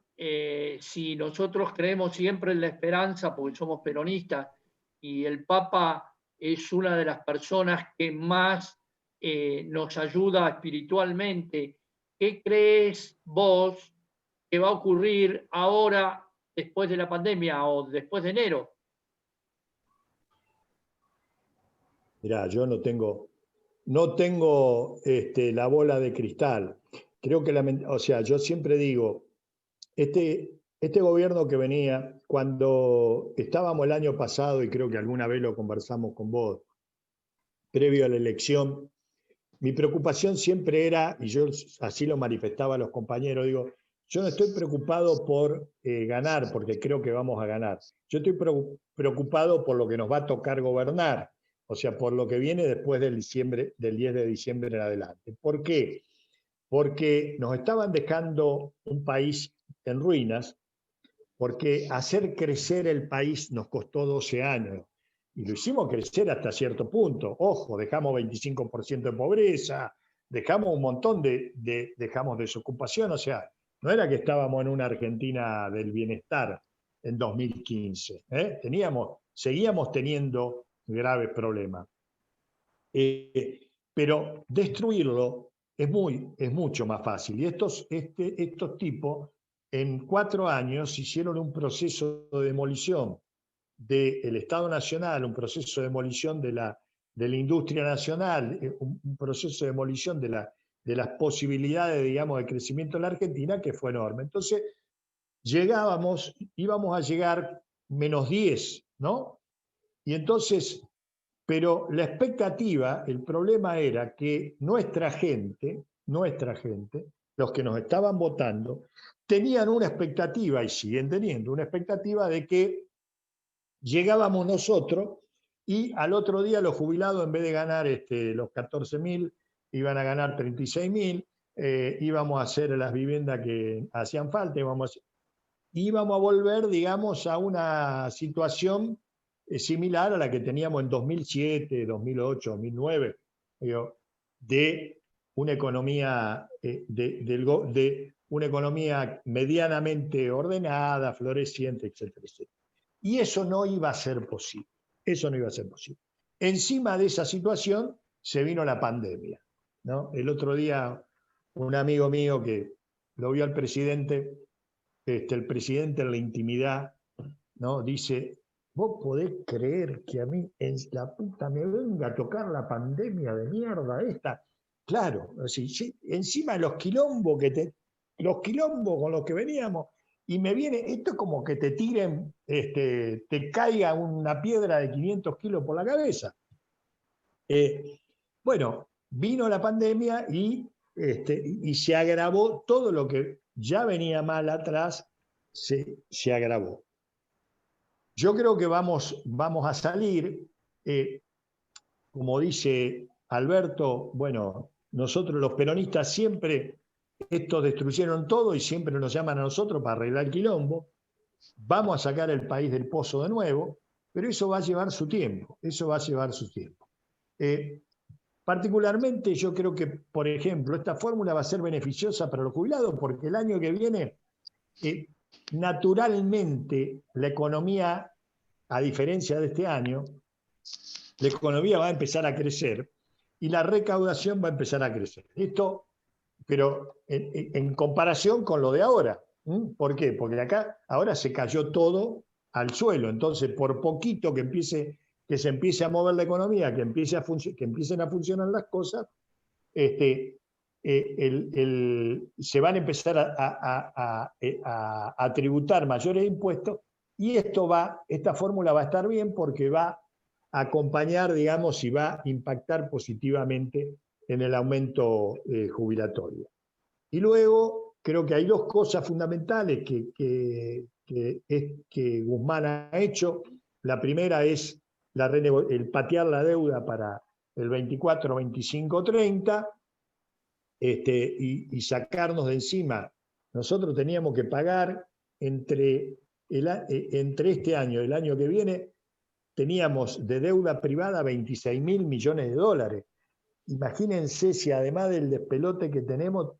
si nosotros creemos siempre en la esperanza, porque somos peronistas, y el Papa es una de las personas que más nos ayuda espiritualmente. ¿Qué crees vos que va a ocurrir ahora, después de la pandemia o después de enero? Mirá, yo no tengo la bola de cristal. Creo que, o sea, yo siempre digo, este gobierno que venía, cuando estábamos el año pasado, y creo que alguna vez lo conversamos con vos, previo a la elección, mi preocupación siempre era, y yo así lo manifestaba a los compañeros, digo, yo no estoy preocupado por ganar, porque creo que vamos a ganar. Yo estoy preocupado por lo que nos va a tocar gobernar, o sea, por lo que viene después del 10 de diciembre en adelante. ¿Por qué? Porque nos estaban dejando un país en ruinas, porque hacer crecer el país nos costó 12 años. Y lo hicimos crecer hasta cierto punto. Ojo, dejamos 25% de pobreza, dejamos un montón dejamos desocupación. O sea, no era que estábamos en una Argentina del bienestar en 2015. Seguíamos teniendo graves problemas. Pero destruirlo es mucho más fácil. Y estos tipos en 4 años hicieron un proceso de demolición del Estado Nacional, un proceso de demolición de la industria nacional, un proceso de demolición de las posibilidades, digamos, de crecimiento en la Argentina, que fue enorme. Entonces, íbamos a llegar -10, ¿no? Y entonces, pero la expectativa, el problema era que nuestra gente, los que nos estaban votando, tenían una expectativa, y siguen teniendo una expectativa, de que llegábamos nosotros y al otro día los jubilados, en vez de ganar los 14.000, iban a ganar 36.000, íbamos a hacer las viviendas que hacían falta, íbamos a volver, digamos, a una situación similar a la que teníamos en 2007, 2008, 2009, de una economía, de una economía medianamente ordenada, floreciente, etcétera, etcétera. Y eso no iba a ser posible. Eso no iba a ser posible. Encima de esa situación se vino la pandemia, ¿no? El otro día, un amigo mío que lo vio al presidente, el presidente en la intimidad, ¿no? Dice: ¿vos podés creer que a mí en la puta me venga a tocar la pandemia de mierda esta? Claro, así, sí, encima de los quilombos con los que veníamos, y me viene, esto es como que te tiren, te caiga una piedra de 500 kilos por la cabeza. Bueno, vino la pandemia y se agravó todo lo que ya venía mal atrás, se agravó. Yo creo que vamos a salir, como dice Alberto, bueno, nosotros los peronistas siempre, estos destruyeron todo y siempre nos llaman a nosotros para arreglar el quilombo. Vamos a sacar el país del pozo de nuevo, pero eso va a llevar su tiempo, particularmente yo creo que, por ejemplo, esta fórmula va a ser beneficiosa para los jubilados porque el año que viene, naturalmente, la economía, a diferencia de este año, la economía va a empezar a crecer y la recaudación va a empezar a crecer. Esto, pero en comparación con lo de ahora. ¿Por qué? Porque acá ahora se cayó todo al suelo. Entonces, por poquito que se empiece a mover la economía, que empiecen a funcionar las cosas, se van a empezar a tributar mayores impuestos, y esta fórmula va a estar bien porque va acompañar, digamos, y va a impactar positivamente en el aumento jubilatorio. Y luego, creo que hay dos cosas fundamentales que Guzmán ha hecho. La primera es el patear la deuda para el 24, 25, 30, y sacarnos de encima. Nosotros teníamos que pagar entre este año y el año que viene, teníamos de deuda privada 26.000 millones de dólares. Imagínense si además del despelote que tenemos,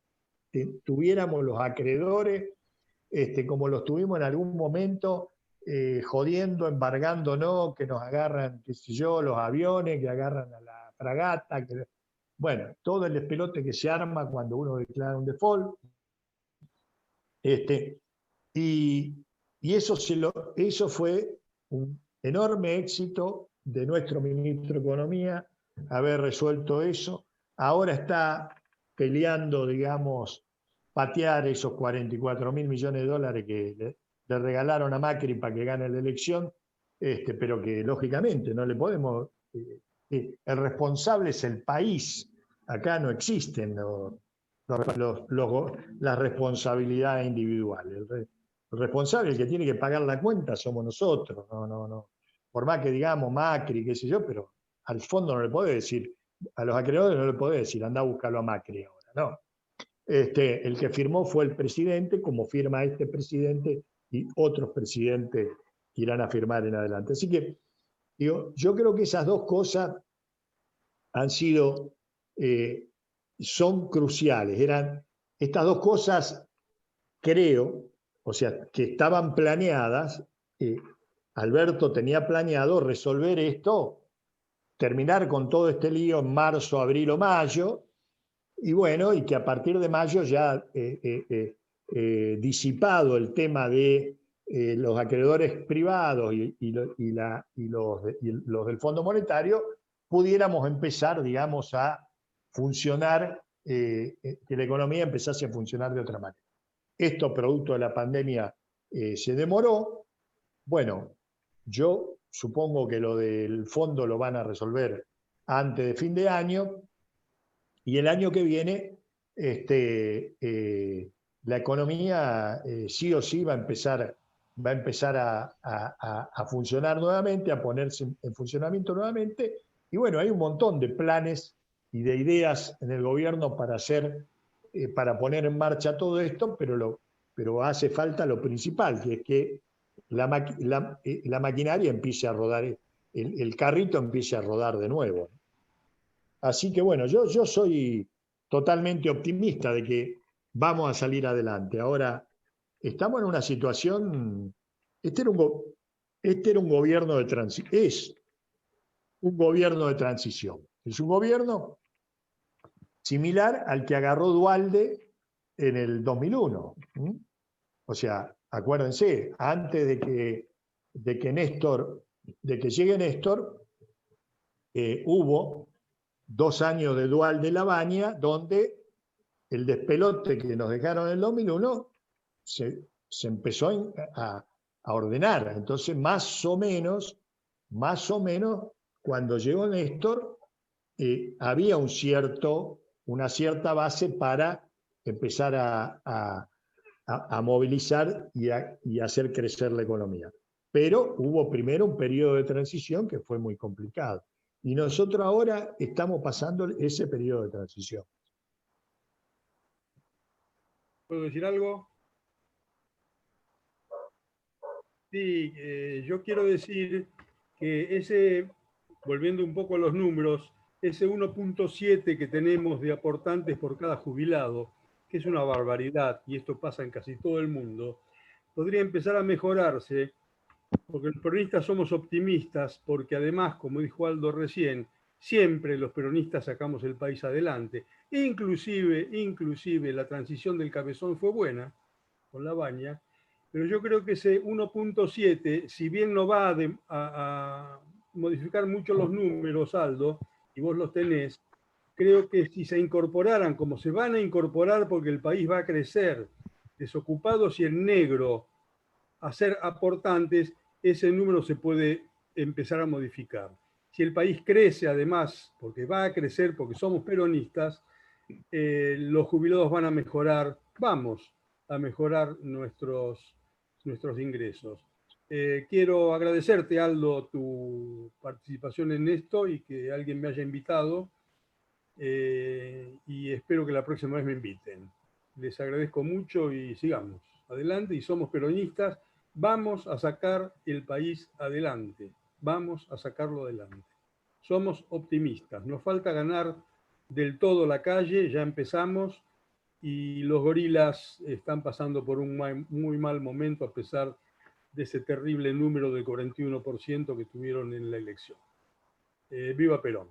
tuviéramos los acreedores, como los tuvimos en algún momento, jodiendo, embargándonos, que nos agarran, qué sé yo, los aviones, que agarran a la fragata, bueno, todo el despelote que se arma cuando uno declara un default. Y eso fue un enorme éxito de nuestro ministro de Economía, haber resuelto eso. Ahora está peleando, digamos, patear esos 44.000 millones de dólares que le regalaron a Macri para que gane la elección, pero que lógicamente no le podemos... el responsable es el país. Acá no existen las responsabilidades individuales. El responsable, el que tiene que pagar la cuenta, somos nosotros. No. Por más que digamos Macri, qué sé yo, pero al fondo no le podés decir, a los acreedores no le podés decir, anda a buscarlo a Macri ahora, no. El que firmó fue el presidente, como firma este presidente y otros presidentes que irán a firmar en adelante. Así que yo creo que esas dos cosas han sido, son cruciales. Estas dos cosas, creo, o sea, que estaban planeadas. Alberto tenía planeado resolver esto, terminar con todo este lío en marzo, abril o mayo, y bueno, y que a partir de mayo ya disipado el tema de los acreedores privados y los del Fondo Monetario, pudiéramos empezar, digamos, a funcionar, que la economía empezase a funcionar de otra manera. Esto, producto de la pandemia, se demoró. Bueno, yo supongo que lo del fondo lo van a resolver antes de fin de año, y el año que viene la economía sí o sí va a empezar a funcionar nuevamente, a ponerse en funcionamiento nuevamente. Y bueno, hay un montón de planes y de ideas en el gobierno para poner en marcha todo esto, pero hace falta lo principal, que es que la maquinaria empiece a rodar, el carrito empiece a rodar de nuevo. Así que bueno, yo soy totalmente optimista de que vamos a salir adelante. Ahora, estamos en una situación, este era un gobierno de transición, es un gobierno de transición. Es un gobierno similar al que agarró Duhalde en el 2001. O sea, acuérdense, antes de que llegue Néstor, hubo 2 años de Duhalde La Baña, donde el despelote que nos dejaron en el 2001 se empezó a ordenar. Entonces, más o menos, cuando llegó Néstor, había una cierta base para empezar a movilizar y a hacer crecer la economía. Pero hubo primero un periodo de transición que fue muy complicado. Y nosotros ahora estamos pasando ese periodo de transición. ¿Puedo decir algo? Sí, yo quiero decir que volviendo un poco a los números, ese 1.7 que tenemos de aportantes por cada jubilado, que es una barbaridad, y esto pasa en casi todo el mundo, podría empezar a mejorarse, porque los peronistas somos optimistas, porque además, como dijo Aldo recién, siempre los peronistas sacamos el país adelante. Inclusive la transición del Cabezón fue buena, con La Baña, pero yo creo que ese 1.7, si bien no va a modificar mucho los números, Aldo, y vos los tenés, creo que si se incorporaran, como se van a incorporar porque el país va a crecer, desocupados y en negro, a ser aportantes, ese número se puede empezar a modificar. si el país crece además, porque va a crecer, porque somos peronistas, los jubilados van a mejorar, vamos a mejorar nuestros ingresos. Quiero agradecerte, Aldo, tu participación en esto y que alguien me haya invitado, y espero que la próxima vez me inviten. Les agradezco mucho y sigamos adelante, y somos peronistas, vamos a sacar el país adelante, vamos a sacarlo adelante. Somos optimistas, nos falta ganar del todo la calle, ya empezamos, y los gorilas están pasando por un muy mal momento a pesar de ese terrible número del 41% que tuvieron en la elección. ¡Viva Perón!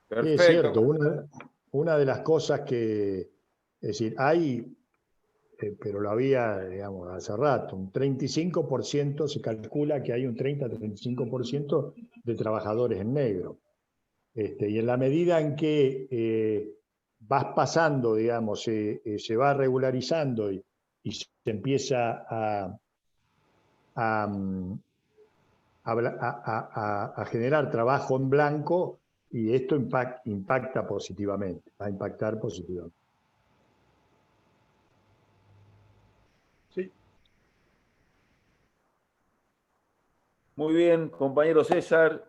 Perfecto. Es cierto, una de las cosas que, es decir, hay, pero lo había, digamos, hace rato, un 35%, se calcula que hay un 30-35% de trabajadores en negro. Y en la medida en que vas pasando, digamos, se va regularizando y se empieza a generar trabajo en blanco, y esto impacta positivamente, va a impactar positivamente. Sí. Muy bien, compañero César.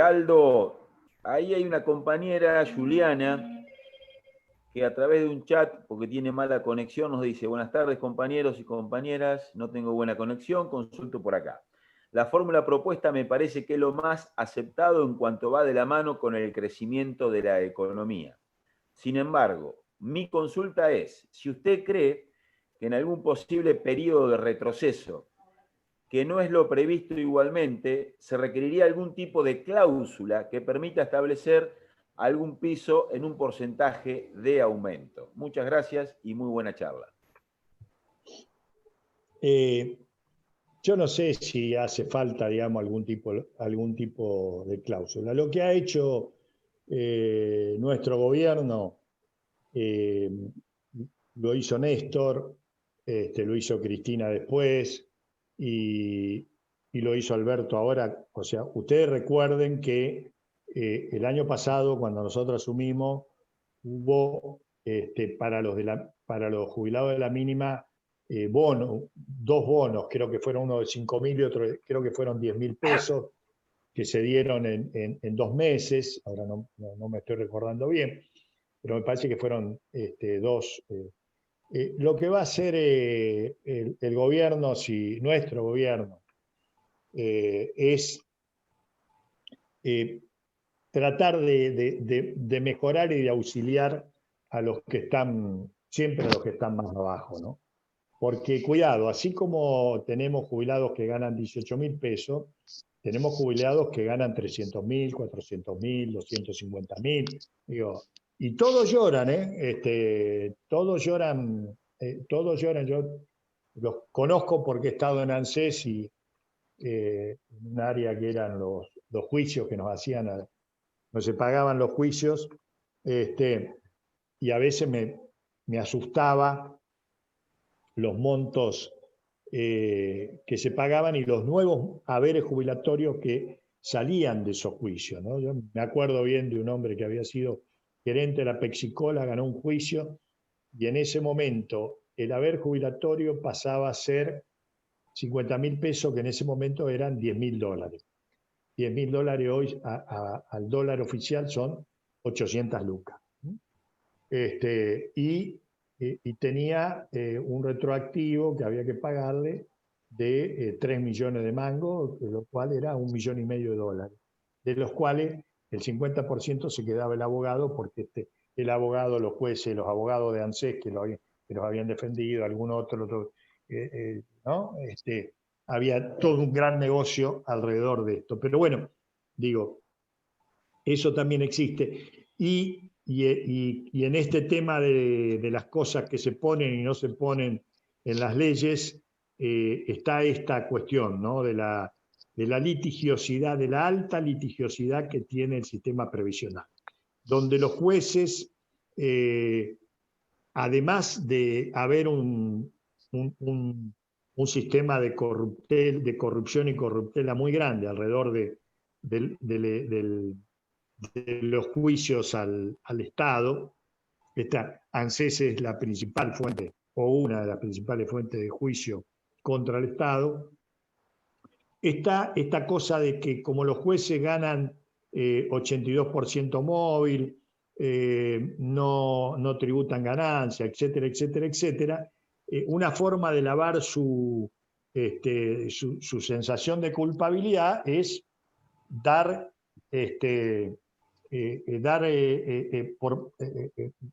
Aldo, ahí hay una compañera, Juliana, que a través de un chat, porque tiene mala conexión, nos dice: buenas tardes, compañeros y compañeras, no tengo buena conexión, consulto por acá. La fórmula propuesta me parece que es lo más aceptado en cuanto va de la mano con el crecimiento de la economía. Sin embargo, mi consulta es, si usted cree que en algún posible periodo de retroceso, que no es lo previsto igualmente, se requeriría algún tipo de cláusula que permita establecer algún piso en un porcentaje de aumento. Muchas gracias y muy buena charla. Yo no sé si hace falta, digamos, algún tipo de cláusula. Lo que ha hecho nuestro gobierno, lo hizo Néstor, lo hizo Cristina después, y lo hizo Alberto ahora. O sea, ustedes recuerden que el año pasado, cuando nosotros asumimos, hubo para los jubilados de la mínima, dos bonos, creo que fueron uno de 5.000 y otro creo que fueron 10.000 pesos, que se dieron en 2 meses, ahora no me estoy recordando bien, pero me parece que fueron dos. Lo que va a hacer el gobierno, nuestro gobierno, es tratar de mejorar y de auxiliar a los que están, siempre a los que están más abajo, ¿no? Porque, cuidado, así como tenemos jubilados que ganan 18.000 pesos, tenemos jubilados que ganan 300.000, 400.000, 250.000. Digo, y todos lloran, todos lloran, Yo los conozco porque he estado en ANSES y en un área que eran los juicios que nos hacían, no se pagaban los juicios, y a veces me asustaba los montos que se pagaban y los nuevos haberes jubilatorios que salían de esos juicios, ¿no? Yo me acuerdo bien de un hombre que había sido gerente de la Pexicola, ganó un juicio, y en ese momento el haber jubilatorio pasaba a ser 50.000 pesos, que en ese momento eran $10.000. $10.000 hoy al dólar oficial son 800 lucas. Y tenía un retroactivo que había que pagarle de 3 millones de mangos, lo cual era $1,5 millones, de los cuales el 50% se quedaba el abogado, porque el abogado, los jueces, los abogados de ANSES que los habían defendido, algún otro, ¿no? Había todo un gran negocio alrededor de esto. Pero bueno, digo, eso también existe. Y en este tema de las cosas que se ponen y no se ponen en las leyes, está esta cuestión, ¿no? de la litigiosidad, de la alta litigiosidad que tiene el sistema previsional, donde los jueces, además de haber un un sistema de corrupción y corruptela muy grande alrededor de los juicios al Estado. ANSES es la principal fuente, o una de las principales fuentes de juicio contra el Estado. Está esta cosa de que como los jueces ganan 82% móvil, no tributan ganancia, etcétera, etcétera, etcétera, una forma de lavar su sensación de culpabilidad es dar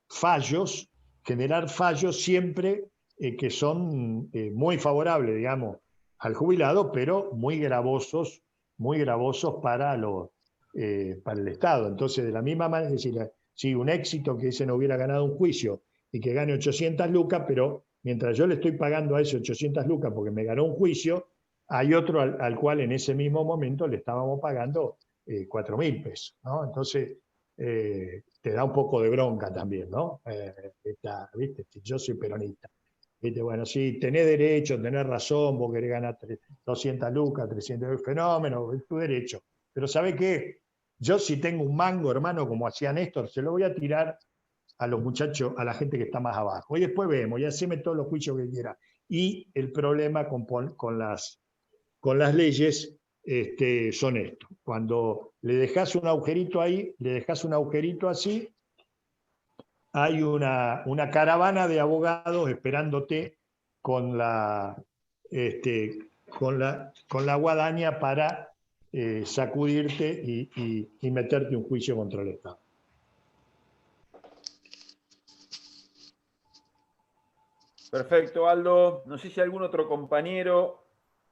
fallos, generar fallos siempre que son muy favorables, digamos, al jubilado, pero muy gravosos para el Estado. Entonces, de la misma manera, es decir, sí, un éxito que ese no hubiera ganado un juicio y que gane 800 lucas, pero mientras yo le estoy pagando a ese 800 lucas porque me ganó un juicio, hay otro al cual en ese mismo momento le estábamos pagando 4.000 pesos, ¿no? Entonces, te da un poco de bronca también, ¿no? ¿Viste? Yo soy peronista. ¿Viste? Bueno, sí, tenés derecho, tenés razón, vos querés ganar 200 lucas, 300 fenómeno, es tu derecho. Pero ¿sabés qué? Yo si tengo un mango, hermano, como hacía Néstor, se lo voy a tirar a los muchachos, a la gente que está más abajo. Y después vemos, y haceme todos los juicios que quiera. Y el problema con las leyes son estos. Cuando le dejás un agujerito ahí, le dejás un agujerito así, hay una caravana de abogados esperándote con la guadaña para sacudirte y meterte un juicio contra el Estado. Perfecto, Aldo. No sé si algún otro compañero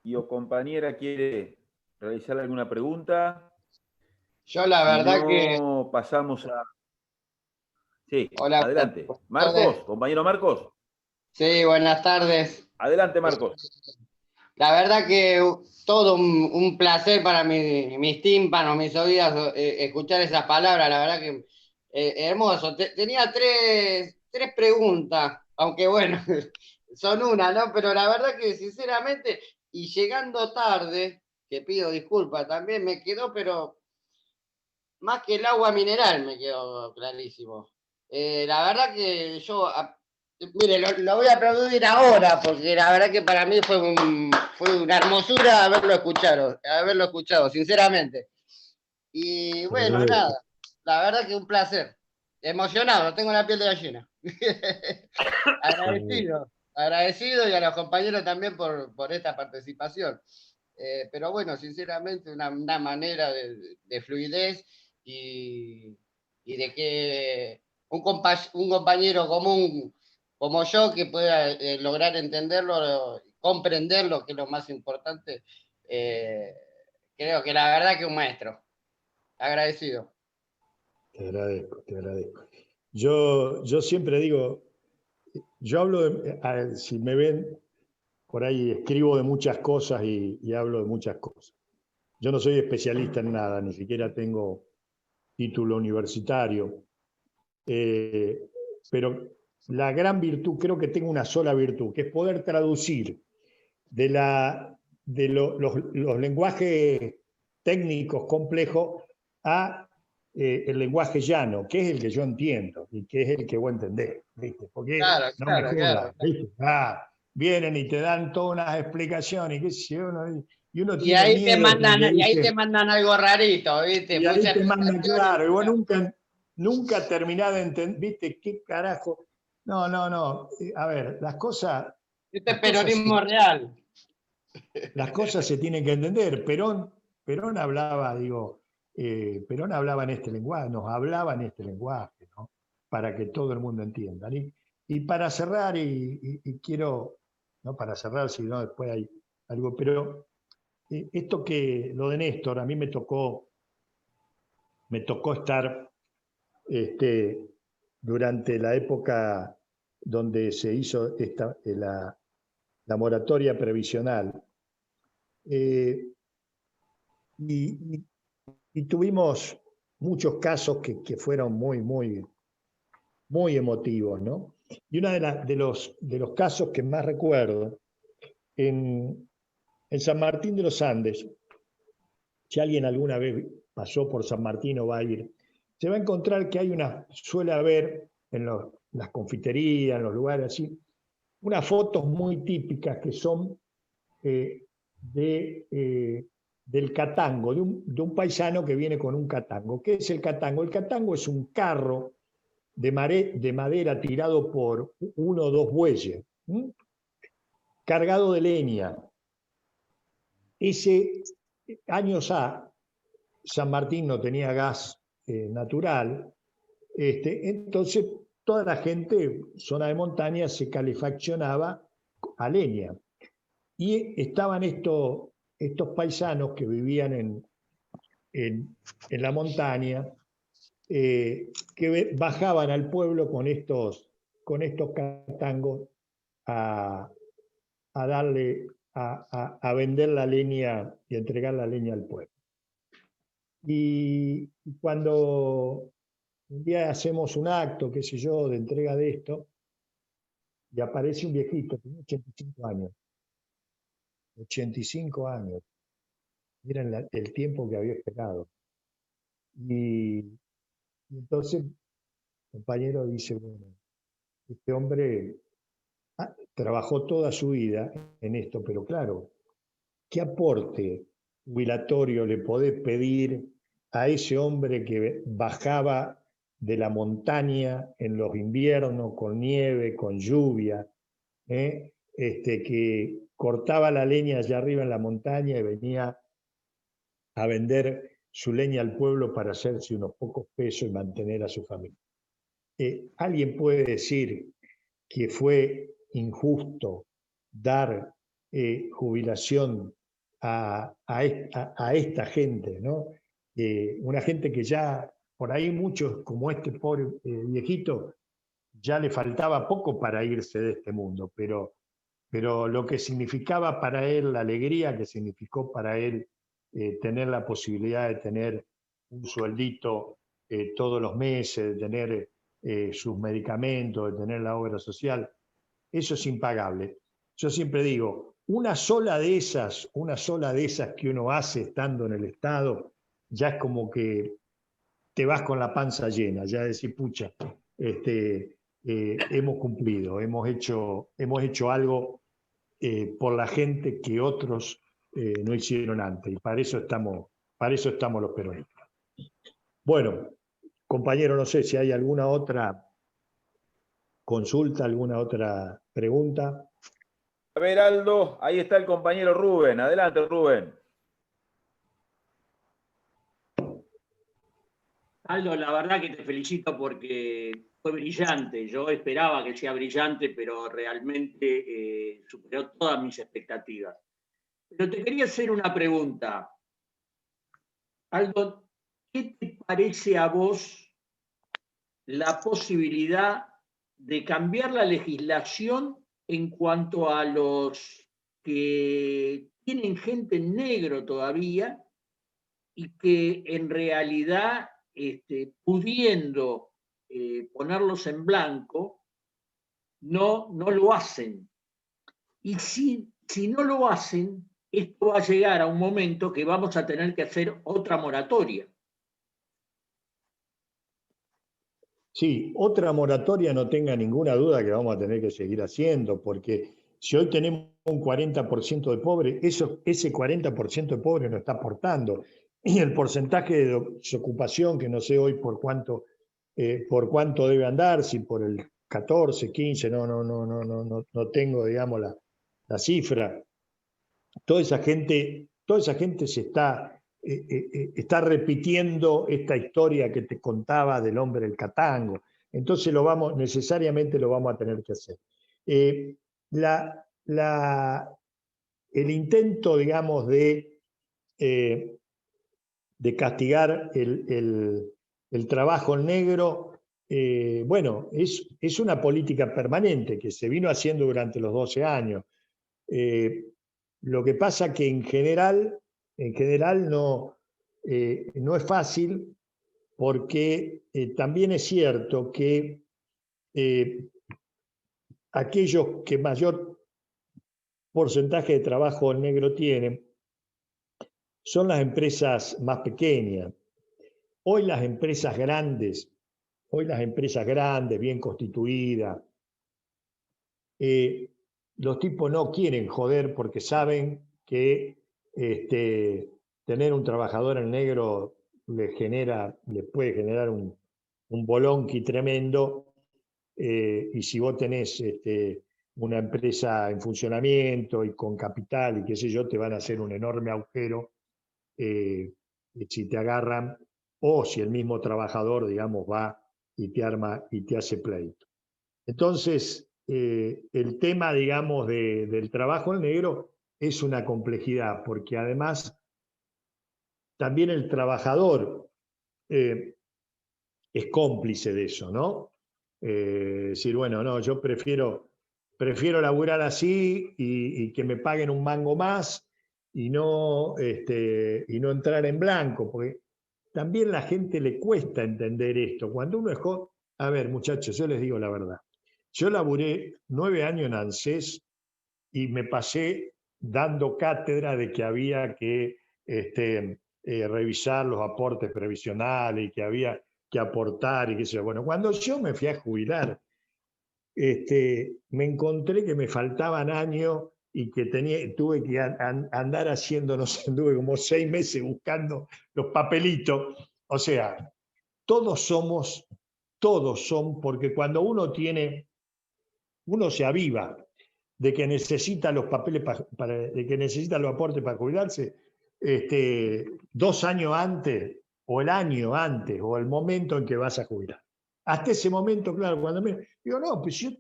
o compañera quiere realizar alguna pregunta. Yo la verdad que... pasamos a... Sí, Hola, adelante. Marcos, compañero Marcos. Sí, buenas tardes. Adelante, Marcos. La verdad que todo un placer para mis tímpanos, mis oídos, escuchar esas palabras. La verdad que hermoso. Tenía tres preguntas, aunque bueno, son una, ¿no? Pero la verdad que sinceramente, y llegando tarde, que pido disculpas también, me quedó, pero más que el agua mineral me quedó clarísimo. La verdad que yo, mire, lo voy a aplaudir ahora, porque la verdad que para mí fue una hermosura haberlo escuchado, sinceramente. Y bueno, nada, la verdad que un placer. Emocionado, tengo la piel de gallina. Agradecido y a los compañeros también por esta participación. Pero bueno, sinceramente, una manera de fluidez y de que un compañero común como yo que pueda lograr entenderlo, comprenderlo, que es lo más importante, creo que la verdad que un maestro. Agradecido. Te agradezco. Yo siempre digo, yo hablo, si me ven, por ahí escribo de muchas cosas y hablo de muchas cosas. Yo no soy especialista en nada, ni siquiera tengo título universitario, pero la gran virtud, creo que tengo una sola virtud, que es poder traducir de los lenguajes técnicos complejos a el lenguaje llano, que es el que yo entiendo y que es el que vos entendés, ¿viste? Porque Claro. ¿viste? Vienen y te dan todas unas explicaciones, qué sé yo, y uno Y tiene ahí miedo. ahí te mandan algo rarito, ¿viste? Y ahí te mandan, claro, y vos nunca terminás de entender, ¿viste? ¿Qué carajo? No. A ver, las cosas... Este es peronismo real. Las cosas se tienen que entender. Perón hablaba, Perón hablaba en este lenguaje, nos hablaba en este lenguaje, ¿no? Para que todo el mundo entienda. Y para cerrar, y quiero, no para cerrar, si no después hay algo, pero esto que lo de Néstor, a mí me tocó estar durante la época donde se hizo la moratoria previsional. Y tuvimos muchos casos que fueron muy emotivos, ¿no? Y uno de los casos que más recuerdo en San Martín de los Andes, si alguien alguna vez pasó por San Martín o va a ir, se va a encontrar que suele haber en las confiterías, en los lugares así, unas fotos muy típicas que son del catango, de un paisano que viene con un catango. ¿Qué es el catango? El catango es un carro de madera tirado por uno o dos bueyes, cargado de leña. Años San Martín no tenía gas natural, entonces toda la gente, zona de montaña, se calefaccionaba a leña. Y estaban estos paisanos que vivían en la montaña, que bajaban al pueblo con estos catangos a vender la leña y entregar la leña al pueblo. Y cuando un día hacemos un acto, qué sé yo, de entrega de esto, y aparece un viejito, tiene 85 años. 85 años. Era el tiempo que había esperado. Y entonces el compañero dice, bueno, este hombre trabajó toda su vida en esto, pero claro, ¿qué aporte jubilatorio le podés pedir a ese hombre que bajaba de la montaña en los inviernos con nieve, con lluvia, que cortaba la leña allá arriba en la montaña y venía a vender su leña al pueblo para hacerse unos pocos pesos y mantener a su familia? ¿Alguien puede decir que fue injusto dar jubilación a esta gente, ¿no? Una gente que ya, por ahí muchos, como este pobre viejito, ya le faltaba poco para irse de este mundo, pero lo que significaba para él, la alegría que significó para él tener la posibilidad de tener un sueldito todos los meses, de tener sus medicamentos, de tener la obra social, eso es impagable. Yo siempre digo, una sola de esas que uno hace estando en el Estado, ya es como que te vas con la panza llena, ya decís, pucha, hemos cumplido, hemos hecho algo por la gente que otros no hicieron antes, y para eso estamos los peronistas. Bueno, compañero, no sé si hay alguna otra consulta, alguna otra pregunta. A ver, Aldo, ahí está el compañero Rubén. Adelante, Rubén. Aldo, la verdad que te felicito porque fue brillante. Yo esperaba que sea brillante, pero realmente superó todas mis expectativas. Pero te quería hacer una pregunta. Aldo, ¿qué te parece a vos la posibilidad de cambiar la legislación en cuanto a los que tienen gente en negro todavía y que en realidad, pudiendo ponerlos en blanco, no lo hacen? Y si no lo hacen, esto va a llegar a un momento que vamos a tener que hacer otra moratoria. Sí, otra moratoria, no tenga ninguna duda que vamos a tener que seguir haciendo, porque si hoy tenemos un 40% de pobres, ese 40% de pobres no está aportando. Y el porcentaje de desocupación, que no sé hoy por cuánto debe andar, si por el 14, 15, no tengo, digamos, la cifra. Toda esa gente se está repitiendo esta historia que te contaba del hombre del catango. Entonces necesariamente lo vamos a tener que hacer. El intento, digamos, de castigar el trabajo en negro, bueno, es una política permanente que se vino haciendo durante los 12 años. Lo que pasa que en general no es fácil, porque también es cierto que aquellos que mayor porcentaje de trabajo negro tienen son las empresas más pequeñas. Hoy las empresas grandes, bien constituidas, los tipos no quieren joder porque saben que tener un trabajador en negro le puede generar un bolonqui tremendo, y si vos tenés una empresa en funcionamiento y con capital y qué sé yo, te van a hacer un enorme agujero si te agarran, o si el mismo trabajador, digamos, va y te arma y te hace pleito. Entonces, el tema, digamos, del trabajo en negro es una complejidad, porque además también el trabajador es cómplice de eso, ¿no? Decir, bueno, no, yo prefiero laburar así y que me paguen un mango más y no entrar en blanco, porque también a la gente le cuesta entender esto. Cuando uno es joven, a ver, muchachos, yo les digo la verdad. Yo laburé 9 años en ANSES y me pasé dando cátedra de que había que revisar los aportes previsionales y que había que aportar y qué sé yo. Bueno, cuando yo me fui a jubilar, me encontré que me faltaban años y que tuve que andar haciendo, no sé, anduve como 6 meses buscando los papelitos. O sea, todos son, porque cuando uno se aviva de que necesita los papeles de que necesita los aportes para jubilarse, 2 años antes, o el año antes, o el momento en que vas a jubilar. Hasta ese momento, claro, cuando me digo, no, pues yo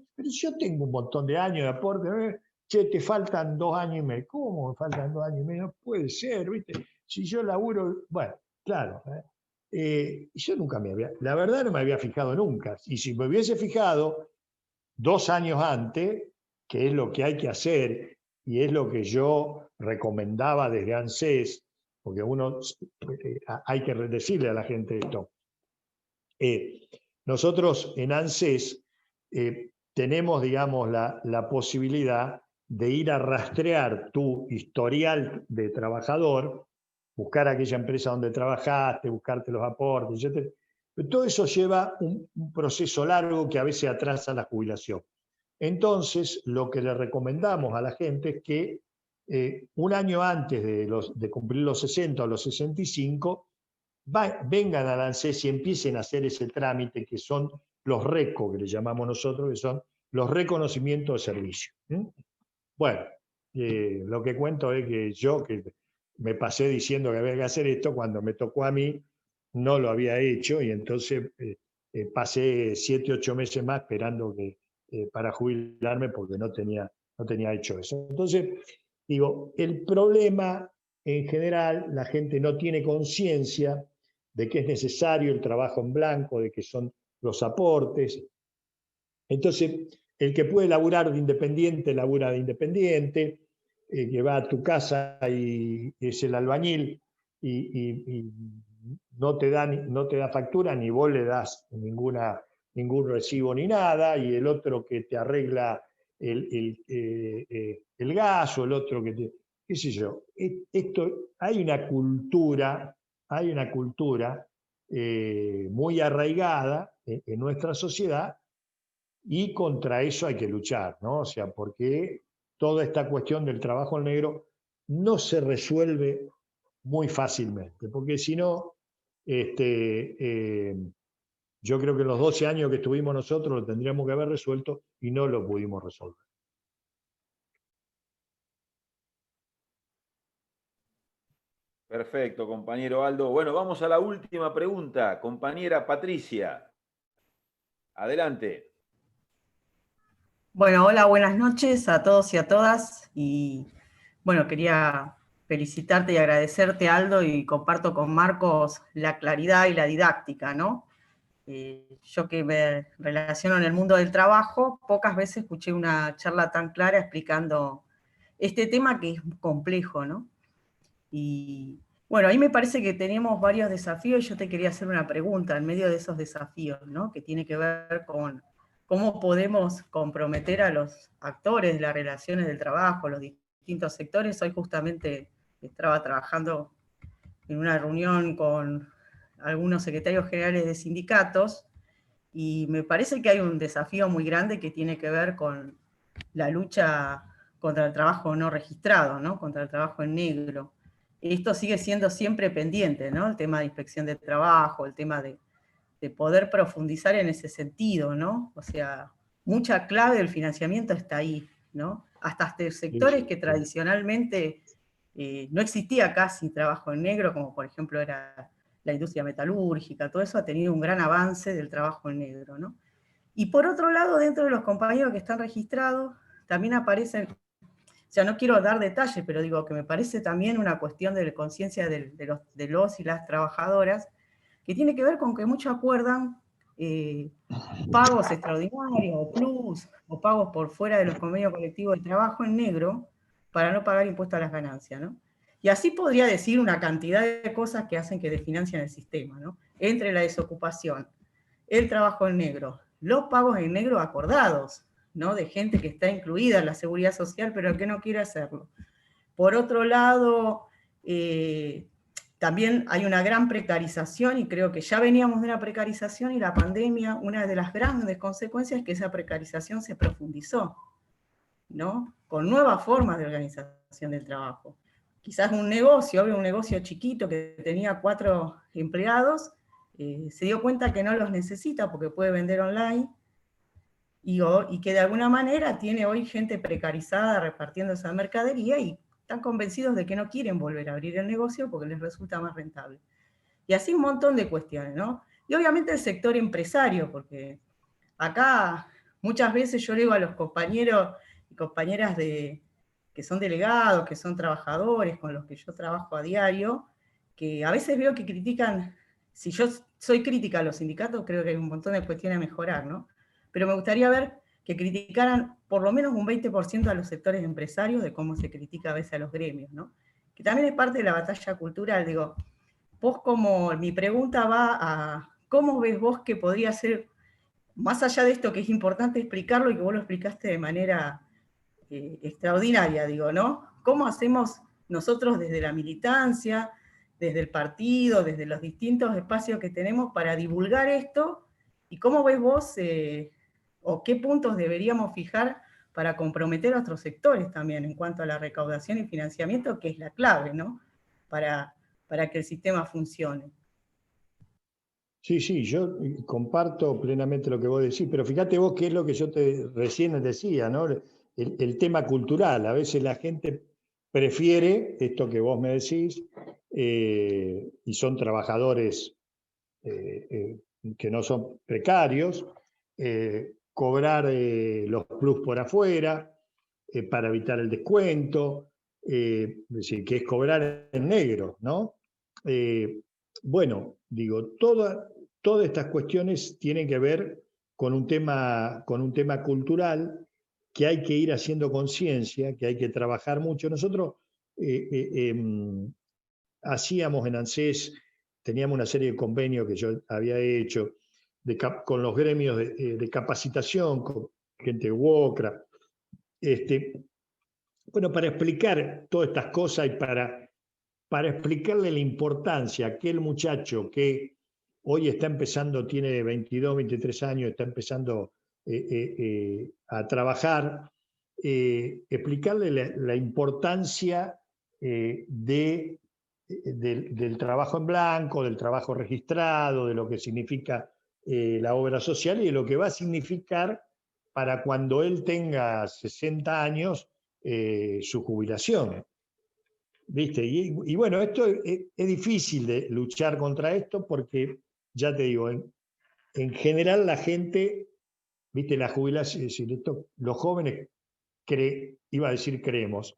tengo un montón de años de aporte, che, te faltan 2 años y medio. ¿Cómo me faltan 2 años y medio? No puede ser, ¿viste? Si yo laburo, bueno, claro. Yo nunca la verdad no me había fijado nunca. Y si me hubiese fijado 2 años antes, que es lo que hay que hacer, y es lo que yo recomendaba desde ANSES, porque hay que decirle a la gente esto. Nosotros en ANSES tenemos, digamos, la posibilidad de ir a rastrear tu historial de trabajador, buscar aquella empresa donde trabajaste, buscarte los aportes, etc. Pero todo eso lleva un proceso largo que a veces atrasa la jubilación. Entonces, lo que le recomendamos a la gente es que un año antes de cumplir los 60 o los 65, vengan al ANSES y empiecen a hacer ese trámite que son los RECO, que le llamamos nosotros, que son los reconocimientos de servicio. Bueno, lo que cuento es que yo, que me pasé diciendo que había que hacer esto, cuando me tocó a mí, no lo había hecho, y entonces pasé 7, 8 meses más esperando para jubilarme porque no tenía hecho eso. Entonces, digo, el problema en general, la gente no tiene conciencia de que es necesario el trabajo en blanco, de que son los aportes. Entonces, el que puede laburar de independiente, labura de independiente, que va a tu casa y es el albañil y no te da factura, ni vos le das ningún recibo ni nada, y el otro que te arregla el gas, o el otro que te... qué sé yo. Hay una cultura muy arraigada en nuestra sociedad, y contra eso hay que luchar, ¿no? O sea, porque toda esta cuestión del trabajo en negro no se resuelve muy fácilmente, porque si no, yo creo que en los 12 años que estuvimos nosotros lo tendríamos que haber resuelto y no lo pudimos resolver. Perfecto, compañero Aldo. Bueno, vamos a la última pregunta. Compañera Patricia, adelante. Bueno, hola, buenas noches a todos y a todas. Y bueno, quería felicitarte y agradecerte, Aldo, y comparto con Marcos la claridad y la didáctica, ¿no? Yo que me relaciono en el mundo del trabajo, pocas veces escuché una charla tan clara explicando este tema que es complejo, ¿no? Y bueno, ahí me parece que tenemos varios desafíos y yo te quería hacer una pregunta en medio de esos desafíos, ¿no? Que tiene que ver con cómo podemos comprometer a los actores de las relaciones del trabajo, los distintos sectores. Hoy justamente estaba trabajando en una reunión con algunos secretarios generales de sindicatos, y me parece que hay un desafío muy grande que tiene que ver con la lucha contra el trabajo no registrado, ¿no? Contra el trabajo en negro. Esto sigue siendo siempre pendiente, ¿no? El tema de inspección de trabajo, el tema de poder profundizar en ese sentido, ¿no? O sea, mucha clave del financiamiento está ahí, ¿no? Hasta sectores que tradicionalmente no existía casi trabajo en negro, como por ejemplo era la industria metalúrgica, todo eso ha tenido un gran avance del trabajo en negro, ¿no? Y por otro lado, dentro de los compañeros que están registrados, también aparecen, o sea, no quiero dar detalles, pero digo que me parece también una cuestión de conciencia de los y las trabajadoras, que tiene que ver con que muchos acuerdan pagos extraordinarios, o plus, o pagos por fuera de los convenios colectivos de trabajo en negro, para no pagar impuestos a las ganancias, ¿no? Y así podría decir una cantidad de cosas que hacen que desfinancien el sistema, ¿no? Entre la desocupación, el trabajo en negro, los pagos en negro acordados, ¿no? De gente que está incluida en la seguridad social, pero que no quiere hacerlo. Por otro lado, también hay una gran precarización, y creo que ya veníamos de una precarización, y la pandemia, una de las grandes consecuencias es que esa precarización se profundizó, ¿no? Con nuevas formas de organización del trabajo. Quizás un negocio chiquito que tenía 4 empleados, se dio cuenta que no los necesita porque puede vender online, y que de alguna manera tiene hoy gente precarizada repartiendo esa mercadería, y están convencidos de que no quieren volver a abrir el negocio porque les resulta más rentable. Y así un montón de cuestiones, ¿no? Y obviamente el sector empresario, porque acá muchas veces yo le digo a los compañeros y compañeras que son delegados, que son trabajadores con los que yo trabajo a diario, que a veces veo que critican. Si yo soy crítica a los sindicatos, creo que hay un montón de cuestiones a mejorar, ¿no? Pero me gustaría ver que criticaran por lo menos un 20% a los sectores empresarios, de cómo se critica a veces a los gremios, ¿no? Que también es parte de la batalla cultural. Digo, mi pregunta va a, ¿cómo ves vos que podría ser, más allá de esto que es importante explicarlo y que vos lo explicaste de manera extraordinaria, digo, ¿no? ¿Cómo hacemos nosotros desde la militancia, desde el partido, desde los distintos espacios que tenemos para divulgar esto? ¿Y cómo ves vos, o qué puntos deberíamos fijar para comprometer a otros sectores también en cuanto a la recaudación y financiamiento, que es la clave, ¿no? Para que el sistema funcione. Sí, yo comparto plenamente lo que vos decís, pero fíjate vos qué es lo que yo recién decía, ¿no? El tema cultural. A veces la gente prefiere esto que vos me decís, y son trabajadores que no son precarios, cobrar los plus por afuera para evitar el descuento, es decir, que es cobrar en negro, ¿no? Bueno, digo, todas estas cuestiones tienen que ver con un tema cultural, que hay que ir haciendo conciencia, que hay que trabajar mucho. Nosotros hacíamos en ANSES, teníamos una serie de convenios que yo había hecho con los gremios de capacitación, con gente de WOCRA, bueno, para explicar todas estas cosas y para explicarle la importancia a aquel muchacho que hoy está empezando, tiene 22, 23 años, está empezando a trabajar, explicarle la importancia del trabajo en blanco, del trabajo registrado, de lo que significa la obra social y de lo que va a significar para cuando él tenga 60 años su jubilación. ¿Viste? Y bueno, esto es difícil de luchar contra esto porque, ya te digo, en general la gente, ¿viste? La jubilación, los jóvenes creemos,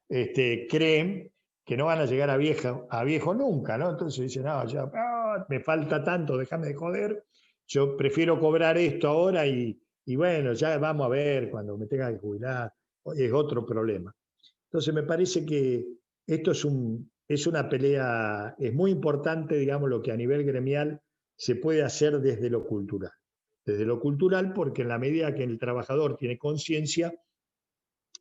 creen que no van a llegar a viejo nunca, ¿no? Entonces dicen, no, ya me falta tanto, déjame de joder, yo prefiero cobrar esto ahora y bueno, ya vamos a ver cuando me tenga que jubilar, es otro problema. Entonces me parece que esto es una pelea, es muy importante, digamos, lo que a nivel gremial se puede hacer desde lo cultural. Desde lo cultural, porque en la medida que el trabajador tiene conciencia,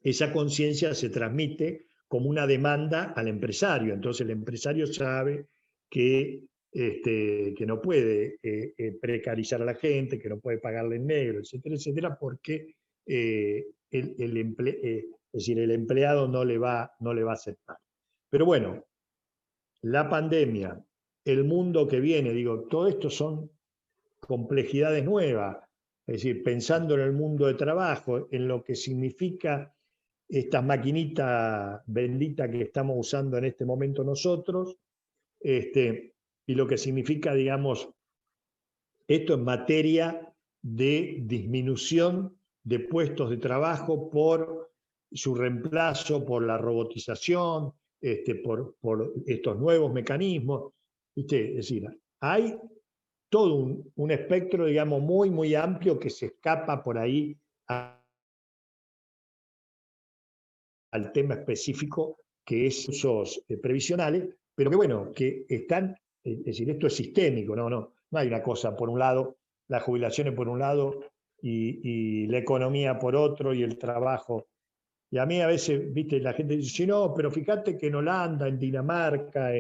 esa conciencia se transmite como una demanda al empresario. Entonces el empresario sabe que no puede precarizar a la gente, que no puede pagarle en negro, etcétera, etcétera, porque es decir, el empleado no le va a aceptar. Pero bueno, la pandemia, el mundo que viene, digo, todo esto son complejidades nuevas. Es decir, pensando en el mundo de trabajo, en lo que significa esta maquinita bendita que estamos usando en este momento nosotros, y lo que significa, digamos, esto en materia de disminución de puestos de trabajo por su reemplazo por la robotización, por estos nuevos mecanismos. ¿Viste? Es decir, hay todo un espectro, digamos, muy, muy amplio que se escapa por ahí al tema específico que es usos previsionales, pero que bueno, que están, es decir, esto es sistémico, no hay una cosa por un lado, las jubilaciones por un lado y la economía por otro y el trabajo. Y a mí a veces, viste, la gente dice, sí, no, pero fíjate que en Holanda, en Dinamarca,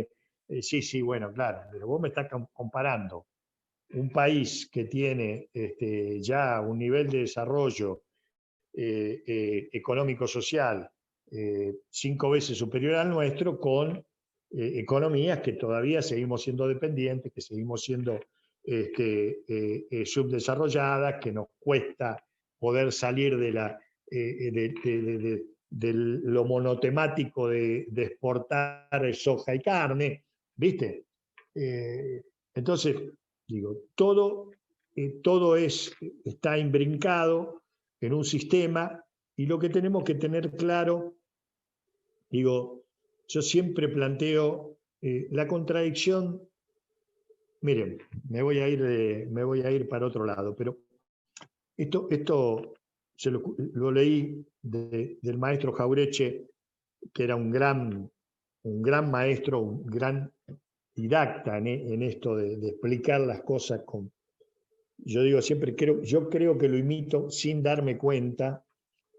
sí, bueno, claro, pero vos me estás comparando un país que tiene ya un nivel de desarrollo económico-social 5 veces superior al nuestro, con economías que todavía seguimos siendo dependientes, que seguimos siendo subdesarrolladas, que nos cuesta poder salir de lo monotemático de exportar soja y carne, ¿viste? Entonces, digo, todo está imbrincado en un sistema, y lo que tenemos que tener claro, digo, yo siempre planteo la contradicción. Miren, me voy a ir para otro lado, pero esto lo leí del maestro Jauretche, que era un gran maestro, un gran didacta en esto de explicar las cosas con... Yo digo siempre, yo creo que lo imito sin darme cuenta,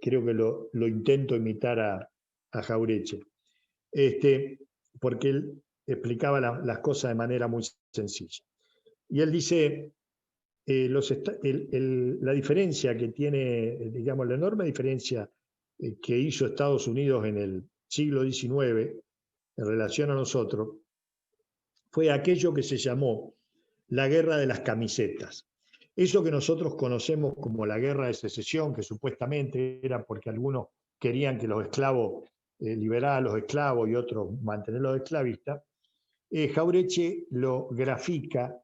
creo que lo intento imitar a Jauretche, porque él explicaba las cosas de manera muy sencilla. Y él dice, la diferencia que tiene, digamos, la enorme diferencia que hizo Estados Unidos en el siglo XIX en relación a nosotros, fue aquello que se llamó la guerra de las camisetas. Eso que nosotros conocemos como la guerra de secesión, que supuestamente era porque algunos querían que los esclavos, liberar a los esclavos y otros mantenerlos esclavistas, Jauretche lo grafica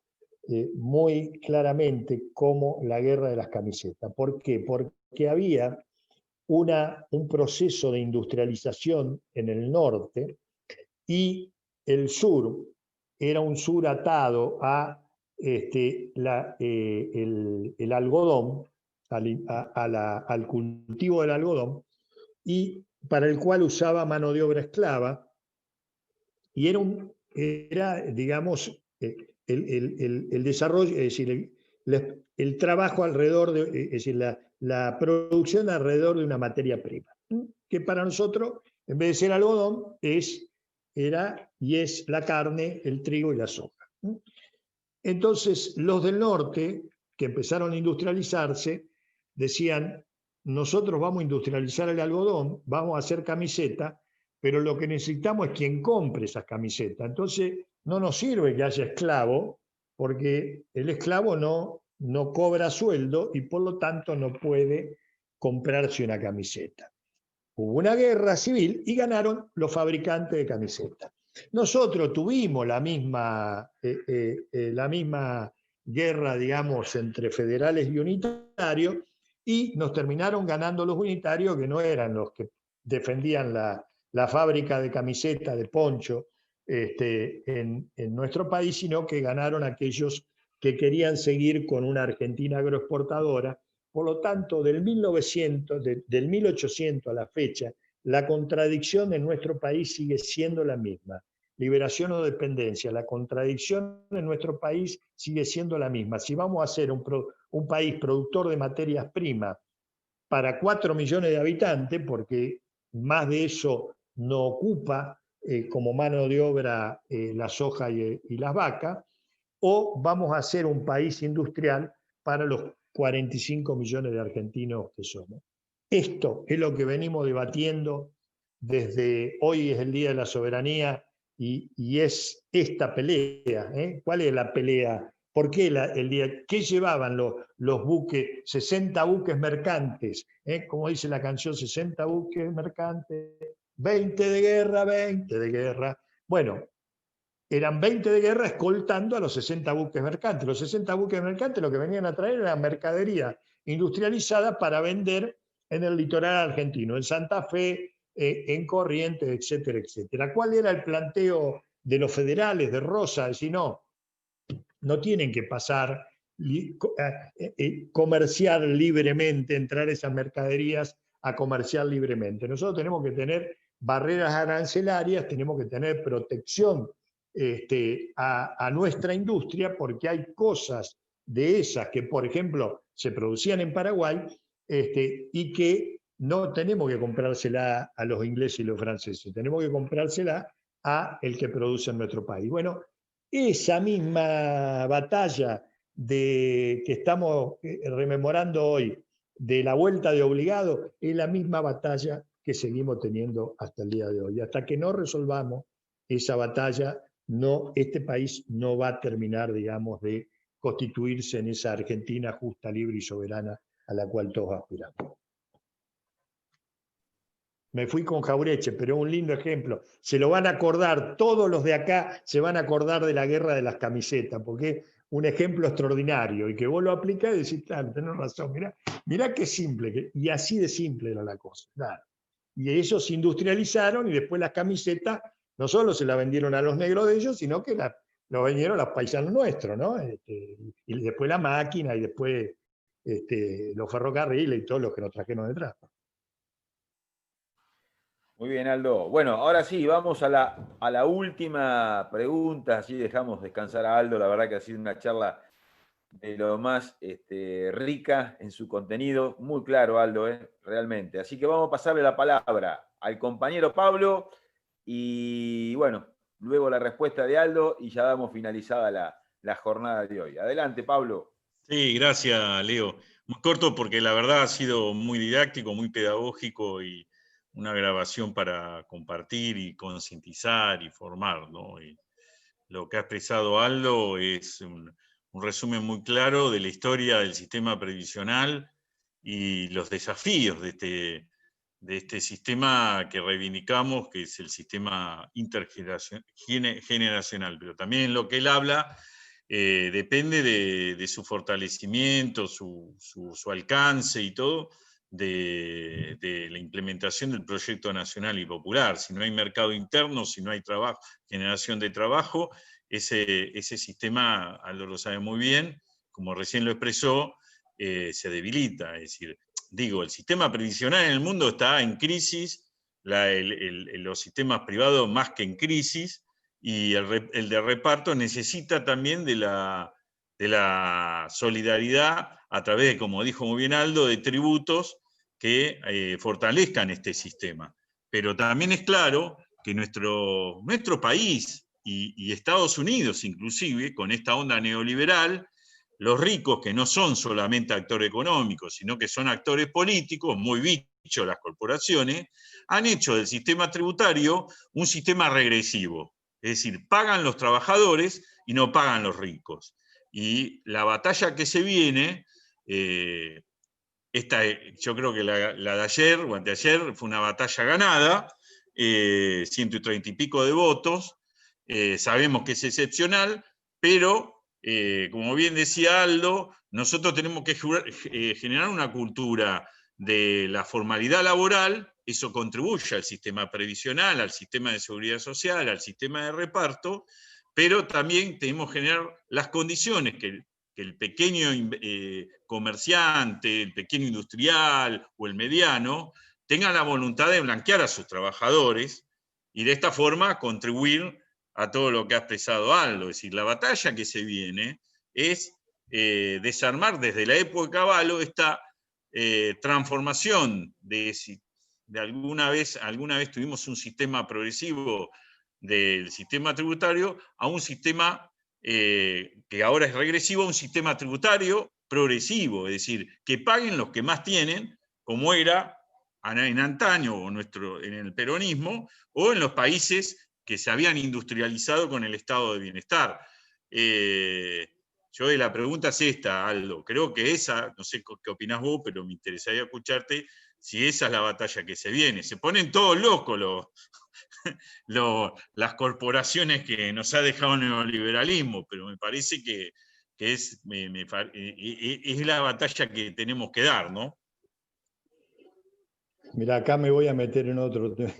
muy claramente como la guerra de las camisetas. ¿Por qué? Porque había un proceso de industrialización en el norte, y el sur era un sur atado a el algodón, al cultivo del algodón, y para el cual usaba mano de obra esclava, y era digamos, el desarrollo, es decir, el trabajo alrededor de, es decir, la producción alrededor de una materia prima, que para nosotros, en vez de ser algodón, era y es la carne, el trigo y la soja. Entonces, los del norte, que empezaron a industrializarse, decían, nosotros vamos a industrializar el algodón, vamos a hacer camiseta, pero lo que necesitamos es quien compre esas camisetas. Entonces, no nos sirve que haya esclavo, porque el esclavo no cobra sueldo y por lo tanto no puede comprarse una camiseta. Hubo una guerra civil y ganaron los fabricantes de camisetas. Nosotros tuvimos la misma guerra, digamos, entre federales y unitarios, y nos terminaron ganando los unitarios, que no eran los que defendían la fábrica de camisetas, de poncho, en nuestro país, sino que ganaron aquellos que querían seguir con una Argentina agroexportadora. Por lo tanto, del 1800 a la fecha, la contradicción en nuestro país sigue siendo la misma. Liberación o dependencia, la contradicción en nuestro país sigue siendo la misma. Si vamos a ser un país productor de materias primas para 4 millones de habitantes, porque más de eso no ocupa como mano de obra la soja y las vacas, o vamos a ser un país industrial para los 45 millones de argentinos que somos. Esto es lo que venimos debatiendo desde hoy, es el Día de la Soberanía, y es esta pelea. ¿Cuál es la pelea? ¿Por qué el día? ¿Qué llevaban los buques? 60 buques mercantes, como dice la canción, 60 buques mercantes, 20 de guerra, 20 de guerra. Bueno, eran 20 de guerra escoltando a los 60 buques mercantes. Los 60 buques mercantes lo que venían a traer era mercadería industrializada para vender en el litoral argentino, en Santa Fe, en Corrientes, etcétera, etcétera. ¿Cuál era el planteo de los federales, de Rosa? Decir, no tienen que pasar, comerciar libremente, entrar esas mercaderías a comerciar libremente. Nosotros tenemos que tener barreras arancelarias, tenemos que tener protección a nuestra industria, porque hay cosas de esas que, por ejemplo, se producían en Paraguay y que no tenemos que comprársela a los ingleses y los franceses, tenemos que comprársela a el que produce en nuestro país. Bueno, esa misma batalla que estamos rememorando hoy, de la vuelta de obligado, es la misma batalla que seguimos teniendo hasta el día de hoy. Hasta que no resolvamos esa batalla, este país no va a terminar, digamos, de constituirse en esa Argentina justa, libre y soberana a la cual todos aspiramos. Me fui con Jaureche, pero es un lindo ejemplo. Se lo van a acordar, todos los de acá se van a acordar de la guerra de las camisetas, porque es un ejemplo extraordinario, y que vos lo aplicás y decís, claro, tenés razón, mirá qué simple, y así de simple era la cosa. Claro. Y ellos se industrializaron, y después las camisetas no solo se las vendieron a los negros de ellos, sino que lo vendieron a los paisanos nuestros, ¿no? Y después la máquina, y después los ferrocarriles y todos los que nos trajeron detrás. Muy bien, Aldo. Bueno, ahora sí, vamos a la última pregunta, así dejamos descansar a Aldo. La verdad que ha sido una charla de lo más rica en su contenido. Muy claro, Aldo, realmente. Así que vamos a pasarle la palabra al compañero Pablo y, bueno, luego la respuesta de Aldo y ya damos finalizada la jornada de hoy. Adelante, Pablo. Sí, gracias, Leo. Muy corto porque la verdad ha sido muy didáctico, muy pedagógico y una grabación para compartir y concientizar y formar, ¿no? Y lo que ha expresado Aldo es un resumen muy claro de la historia del sistema previsional y los desafíos de este sistema que reivindicamos, que es el sistema intergeneracional. Pero también lo que él habla depende de su fortalecimiento, su alcance y todo, de la implementación del proyecto nacional y popular. Si no hay mercado interno, si no hay trabajo, generación de trabajo, ese sistema, Aldo lo sabe muy bien, como recién lo expresó, se debilita. Es decir, el sistema previsional en el mundo está en crisis, los sistemas privados más que en crisis, y el de reparto necesita también de la solidaridad a través de, como dijo muy bien Aldo, de tributos que fortalezcan este sistema. Pero también es claro que nuestro país y Estados Unidos inclusive, con esta onda neoliberal, los ricos, que no son solamente actores económicos, sino que son actores políticos, muy bichos las corporaciones, han hecho del sistema tributario un sistema regresivo. Es decir, pagan los trabajadores y no pagan los ricos. Y la batalla que se viene, yo creo que la de ayer o anteayer fue una batalla ganada, 130 y pico de votos, sabemos que es excepcional, pero como bien decía Aldo, nosotros tenemos que generar una cultura de la formalidad laboral. Eso contribuye al sistema previsional, al sistema de seguridad social, al sistema de reparto, pero también tenemos que generar las condiciones que el pequeño comerciante, el pequeño industrial o el mediano tengan la voluntad de blanquear a sus trabajadores y de esta forma contribuir a todo lo que ha expresado Aldo. Es decir, la batalla que se viene es desarmar desde la época de Cavallo esta transformación de alguna vez tuvimos un sistema progresivo del sistema tributario a un sistema que ahora es regresivo, a un sistema tributario progresivo, es decir, que paguen los que más tienen, como era en antaño o en el peronismo, o en los países que se habían industrializado con el estado de bienestar. La pregunta es esta, Aldo. Creo que esa, no sé qué opinás vos, pero me interesaría escucharte si esa es la batalla que se viene. Se ponen todos locos las corporaciones que nos ha dejado el neoliberalismo, pero me parece que es la batalla que tenemos que dar, ¿no? Mira, acá me voy a meter en otro tema.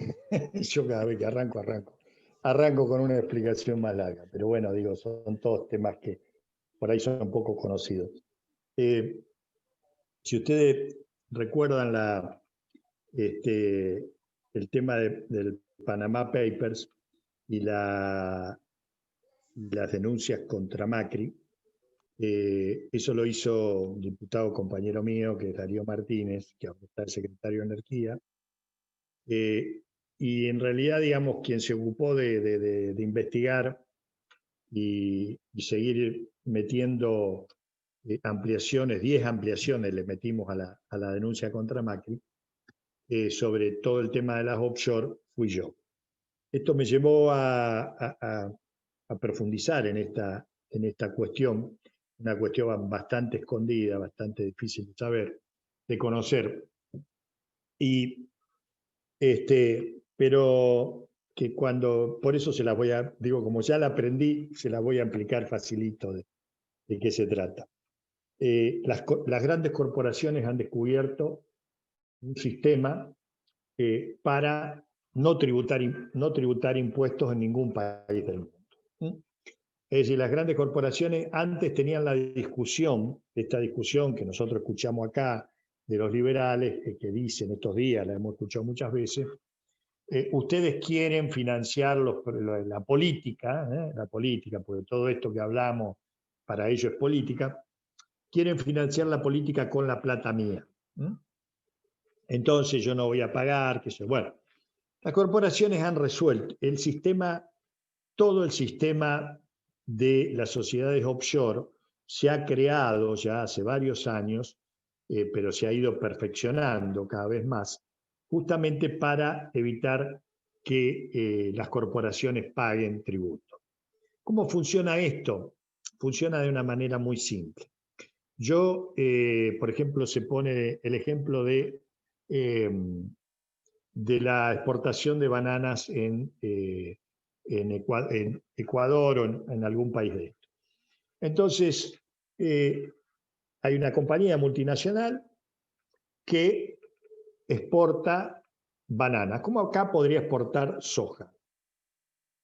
Yo cada vez que arranco con una explicación más larga, pero bueno, digo, son todos temas que por ahí son un poco conocidos. Si ustedes recuerdan el tema del Panama Papers y las denuncias contra Macri, eso lo hizo un diputado compañero mío, que es Darío Martínez, que ahora está el secretario de Energía, y en realidad, digamos, quien se ocupó de investigar y seguir metiendo ampliaciones, 10 ampliaciones le metimos a la denuncia contra Macri, sobre todo el tema de las offshore, fui yo. Esto me llevó a profundizar en esta cuestión, una cuestión bastante escondida, bastante difícil de saber, de conocer. Pero que por eso se las voy a, digo, como ya la aprendí, se las voy a explicar facilito de qué se trata. Las grandes corporaciones han descubierto un sistema para no tributar impuestos en ningún país del mundo. Es decir, las grandes corporaciones antes tenían esta discusión que nosotros escuchamos acá de los liberales, que dicen estos días, la hemos escuchado muchas veces, ustedes quieren financiar la política, porque todo esto que hablamos para ellos es política, quieren financiar la política con la plata mía. Entonces yo no voy a pagar, bueno. Las corporaciones han resuelto todo el sistema de las sociedades offshore se ha creado ya hace varios años, pero se ha ido perfeccionando cada vez más, justamente para evitar que las corporaciones paguen tributo. ¿Cómo funciona esto? Funciona de una manera muy simple. Por ejemplo, se pone el ejemplo de la exportación de bananas en Ecuador o en algún país de estos. Entonces, hay una compañía multinacional que exporta bananas, como acá podría exportar soja.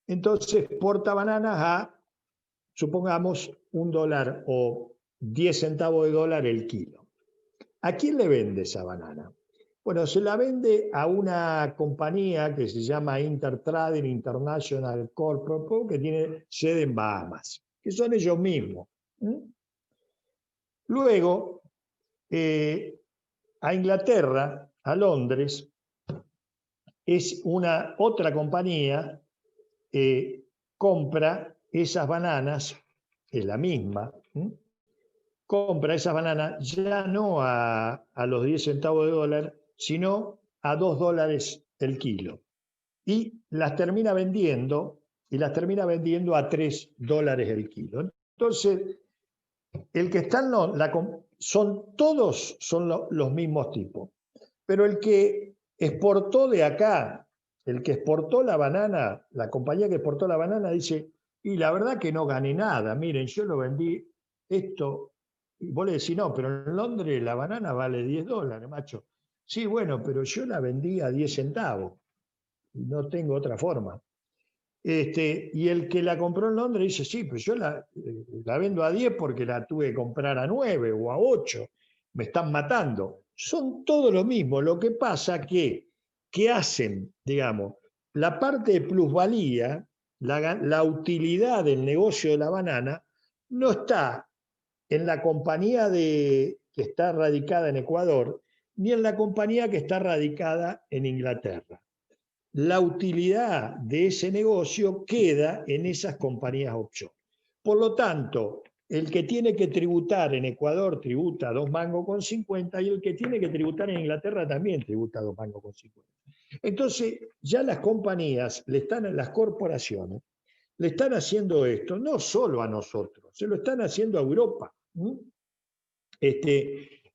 Entonces, exporta bananas supongamos, $1 o 10 centavos de dólar el kilo. ¿A quién le vende esa banana? Bueno, se la vende a una compañía que se llama Intertrading International Corporation, que tiene sede en Bahamas, que son ellos mismos. Luego, a Inglaterra, a Londres, es otra compañía, compra esas bananas, es la misma, compra esas bananas ya no a los 10 centavos de dólar, sino a $2 el kilo. Y las termina vendiendo a $3 el kilo. Entonces, el que están todos son los mismos tipos. Pero el que exportó de acá, el que exportó la banana, la compañía que exportó la banana dice, y la verdad que no gané nada, miren, yo lo vendí esto. Y vos le decís, no, pero en Londres la banana vale $10, macho. Sí, bueno, pero yo la vendí a 10 centavos. No tengo otra forma. Y el que la compró en Londres dice, sí, pues yo la vendo a 10 porque la tuve que comprar a 9 o a 8. Me están matando. Son todo lo mismo. Lo que pasa que hacen, digamos, la parte de plusvalía, la utilidad del negocio de la banana, no está en la compañía que está radicada en Ecuador, ni en la compañía que está radicada en Inglaterra. La utilidad de ese negocio queda en esas compañías offshore. Por lo tanto, el que tiene que tributar en Ecuador tributa 2,50 mangos y el que tiene que tributar en Inglaterra también tributa 2,50 mangos. Entonces, ya las compañías, las corporaciones, le están haciendo esto no solo a nosotros, se lo están haciendo a Europa.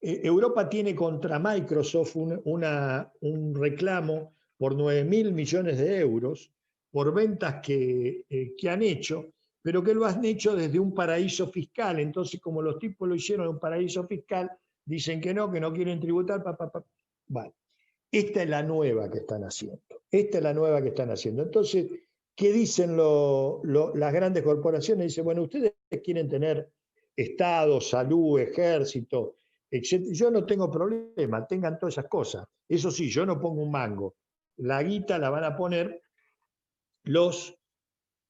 Europa tiene contra Microsoft un reclamo por 9.000 millones de euros por ventas que han hecho, pero que lo han hecho desde un paraíso fiscal. Entonces, como los tipos lo hicieron en un paraíso fiscal, dicen que no quieren tributar. Vale. Esta es la nueva que están haciendo. Esta es la nueva que están haciendo. Entonces, ¿qué dicen las grandes corporaciones? Dicen, bueno, ustedes quieren tener Estado, salud, ejército, etc. Yo no tengo problema, tengan todas esas cosas. Eso sí, yo no pongo un mango. La guita la van a poner los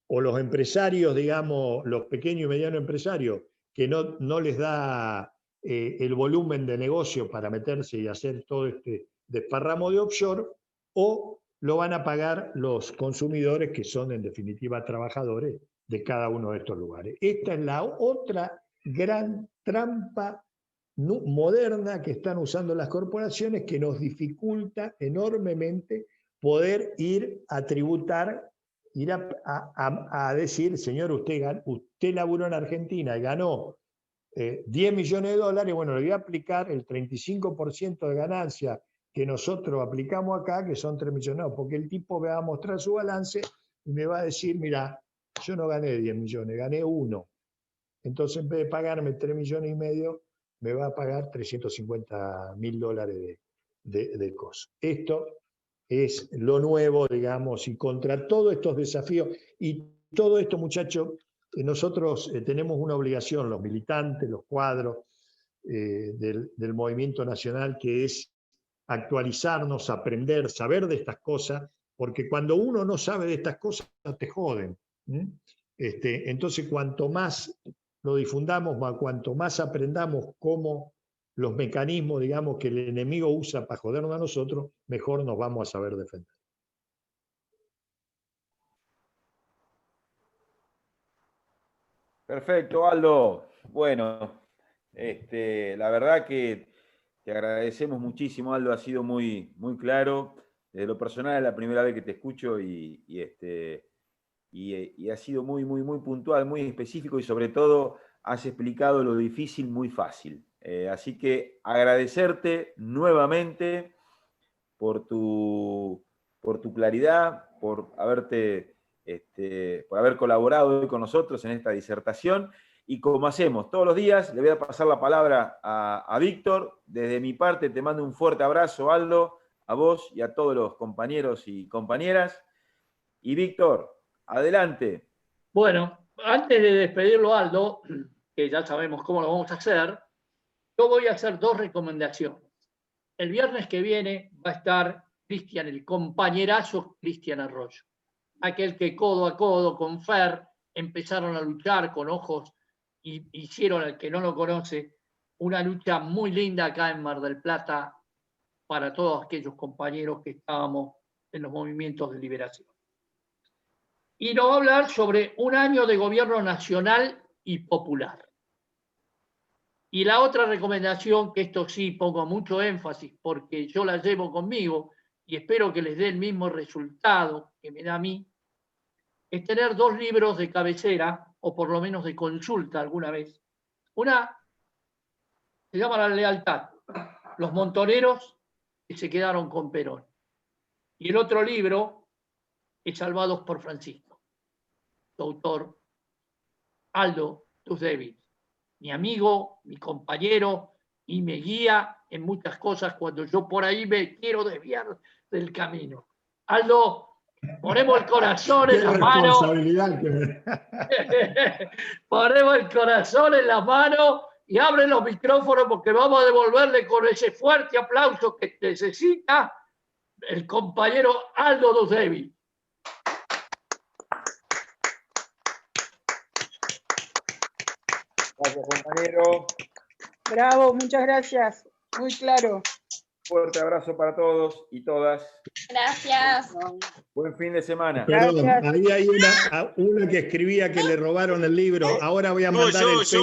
empresarios, digamos, los pequeños y medianos empresarios, que no les da el volumen de negocio para meterse y hacer todo este desparramo de offshore, o lo van a pagar los consumidores, que son en definitiva trabajadores de cada uno de estos lugares. Esta es la otra gran trampa moderna que están usando las corporaciones, que nos dificulta enormemente poder ir a tributar, ir a decir, señor, usted laburó en Argentina y ganó 10 millones de dólares, bueno, le voy a aplicar el 35% de ganancia que nosotros aplicamos acá, que son 3 millones, no, porque el tipo me va a mostrar su balance y me va a decir, mira, yo no gané 10 millones, gané 1. Entonces, en vez de pagarme 3,5 millones, me va a pagar 350.000 dólares de costo. Esto es lo nuevo, digamos, y contra todos estos desafíos, y todo esto, muchachos, nosotros tenemos una obligación, los militantes, los cuadros del movimiento nacional, que es actualizarnos, aprender, saber de estas cosas, porque cuando uno no sabe de estas cosas, te joden. Entonces, cuanto más lo difundamos, cuanto más aprendamos cómo los mecanismos, digamos, que el enemigo usa para jodernos a nosotros, mejor nos vamos a saber defender. Perfecto, Aldo. Bueno, la verdad que te agradecemos muchísimo, Aldo. Ha sido muy, muy claro. Desde lo personal es la primera vez que te escucho y ha sido muy, muy, muy puntual, muy específico, y sobre todo has explicado lo difícil muy fácil. Así que agradecerte nuevamente por tu claridad, por haber colaborado hoy con nosotros en esta disertación. Y como hacemos todos los días, le voy a pasar la palabra a Víctor. Desde mi parte te mando un fuerte abrazo, Aldo, a vos y a todos los compañeros y compañeras. Y Víctor, adelante. Bueno, antes de despedirlo, Aldo, que ya sabemos cómo lo vamos a hacer, yo voy a hacer 2 recomendaciones. El viernes que viene va a estar Cristian, el compañerazo Cristian Arroyo, aquel que codo a codo con Fer empezaron a luchar con ojos y hicieron, al que no lo conoce, una lucha muy linda acá en Mar del Plata para todos aquellos compañeros que estábamos en los movimientos de liberación. Y nos va a hablar sobre un año de gobierno nacional y popular. Y la otra recomendación, que esto sí pongo mucho énfasis porque yo la llevo conmigo y espero que les dé el mismo resultado que me da a mí, es tener 2 libros de cabecera, o por lo menos de consulta alguna vez. Una se llama La lealtad, los montoneros que se quedaron con Perón. Y el otro libro es Salvados por Francisco, su autor Aldo David, mi amigo, mi compañero, y me guía en muchas cosas cuando yo por ahí me quiero desviar del camino. Aldo, ponemos el corazón en la mano. Ponemos el corazón en la mano y abren los micrófonos, porque vamos a devolverle con ese fuerte aplauso que necesita el compañero Aldo David. Gracias, compañero. Bravo, muchas gracias. Muy claro. Fuerte abrazo para todos y todas. Gracias. Buen fin de semana. Perdón, ahí hay una que escribía que le robaron el libro. Ahora voy a mandar el PDF.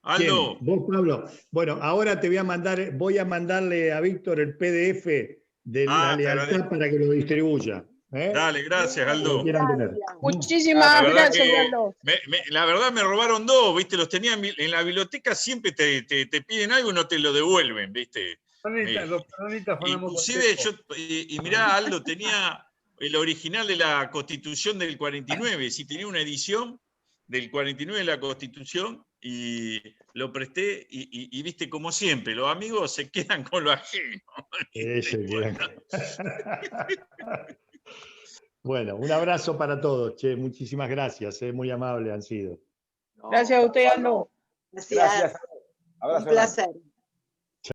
Aldo. ¿Quién? ¿Vos, Pablo? Bueno, ahora te voy a mandarle a Víctor el PDF de la lealtad para que lo distribuya. Dale, gracias, Aldo. Muchísimas gracias, Aldo. La verdad me robaron dos, ¿viste? Los tenía en la biblioteca, siempre te piden algo y no te lo devuelven, ¿viste? Inclusive y mirá, Aldo, tenía el original de la Constitución del 49, sí, tenía una edición del 49 de la Constitución y lo presté y viste, como siempre, los amigos se quedan con lo ajeno. Bueno, un abrazo para todos, che, muchísimas gracias, muy amables han sido. Gracias a usted, Aldo. Gracias. Un placer.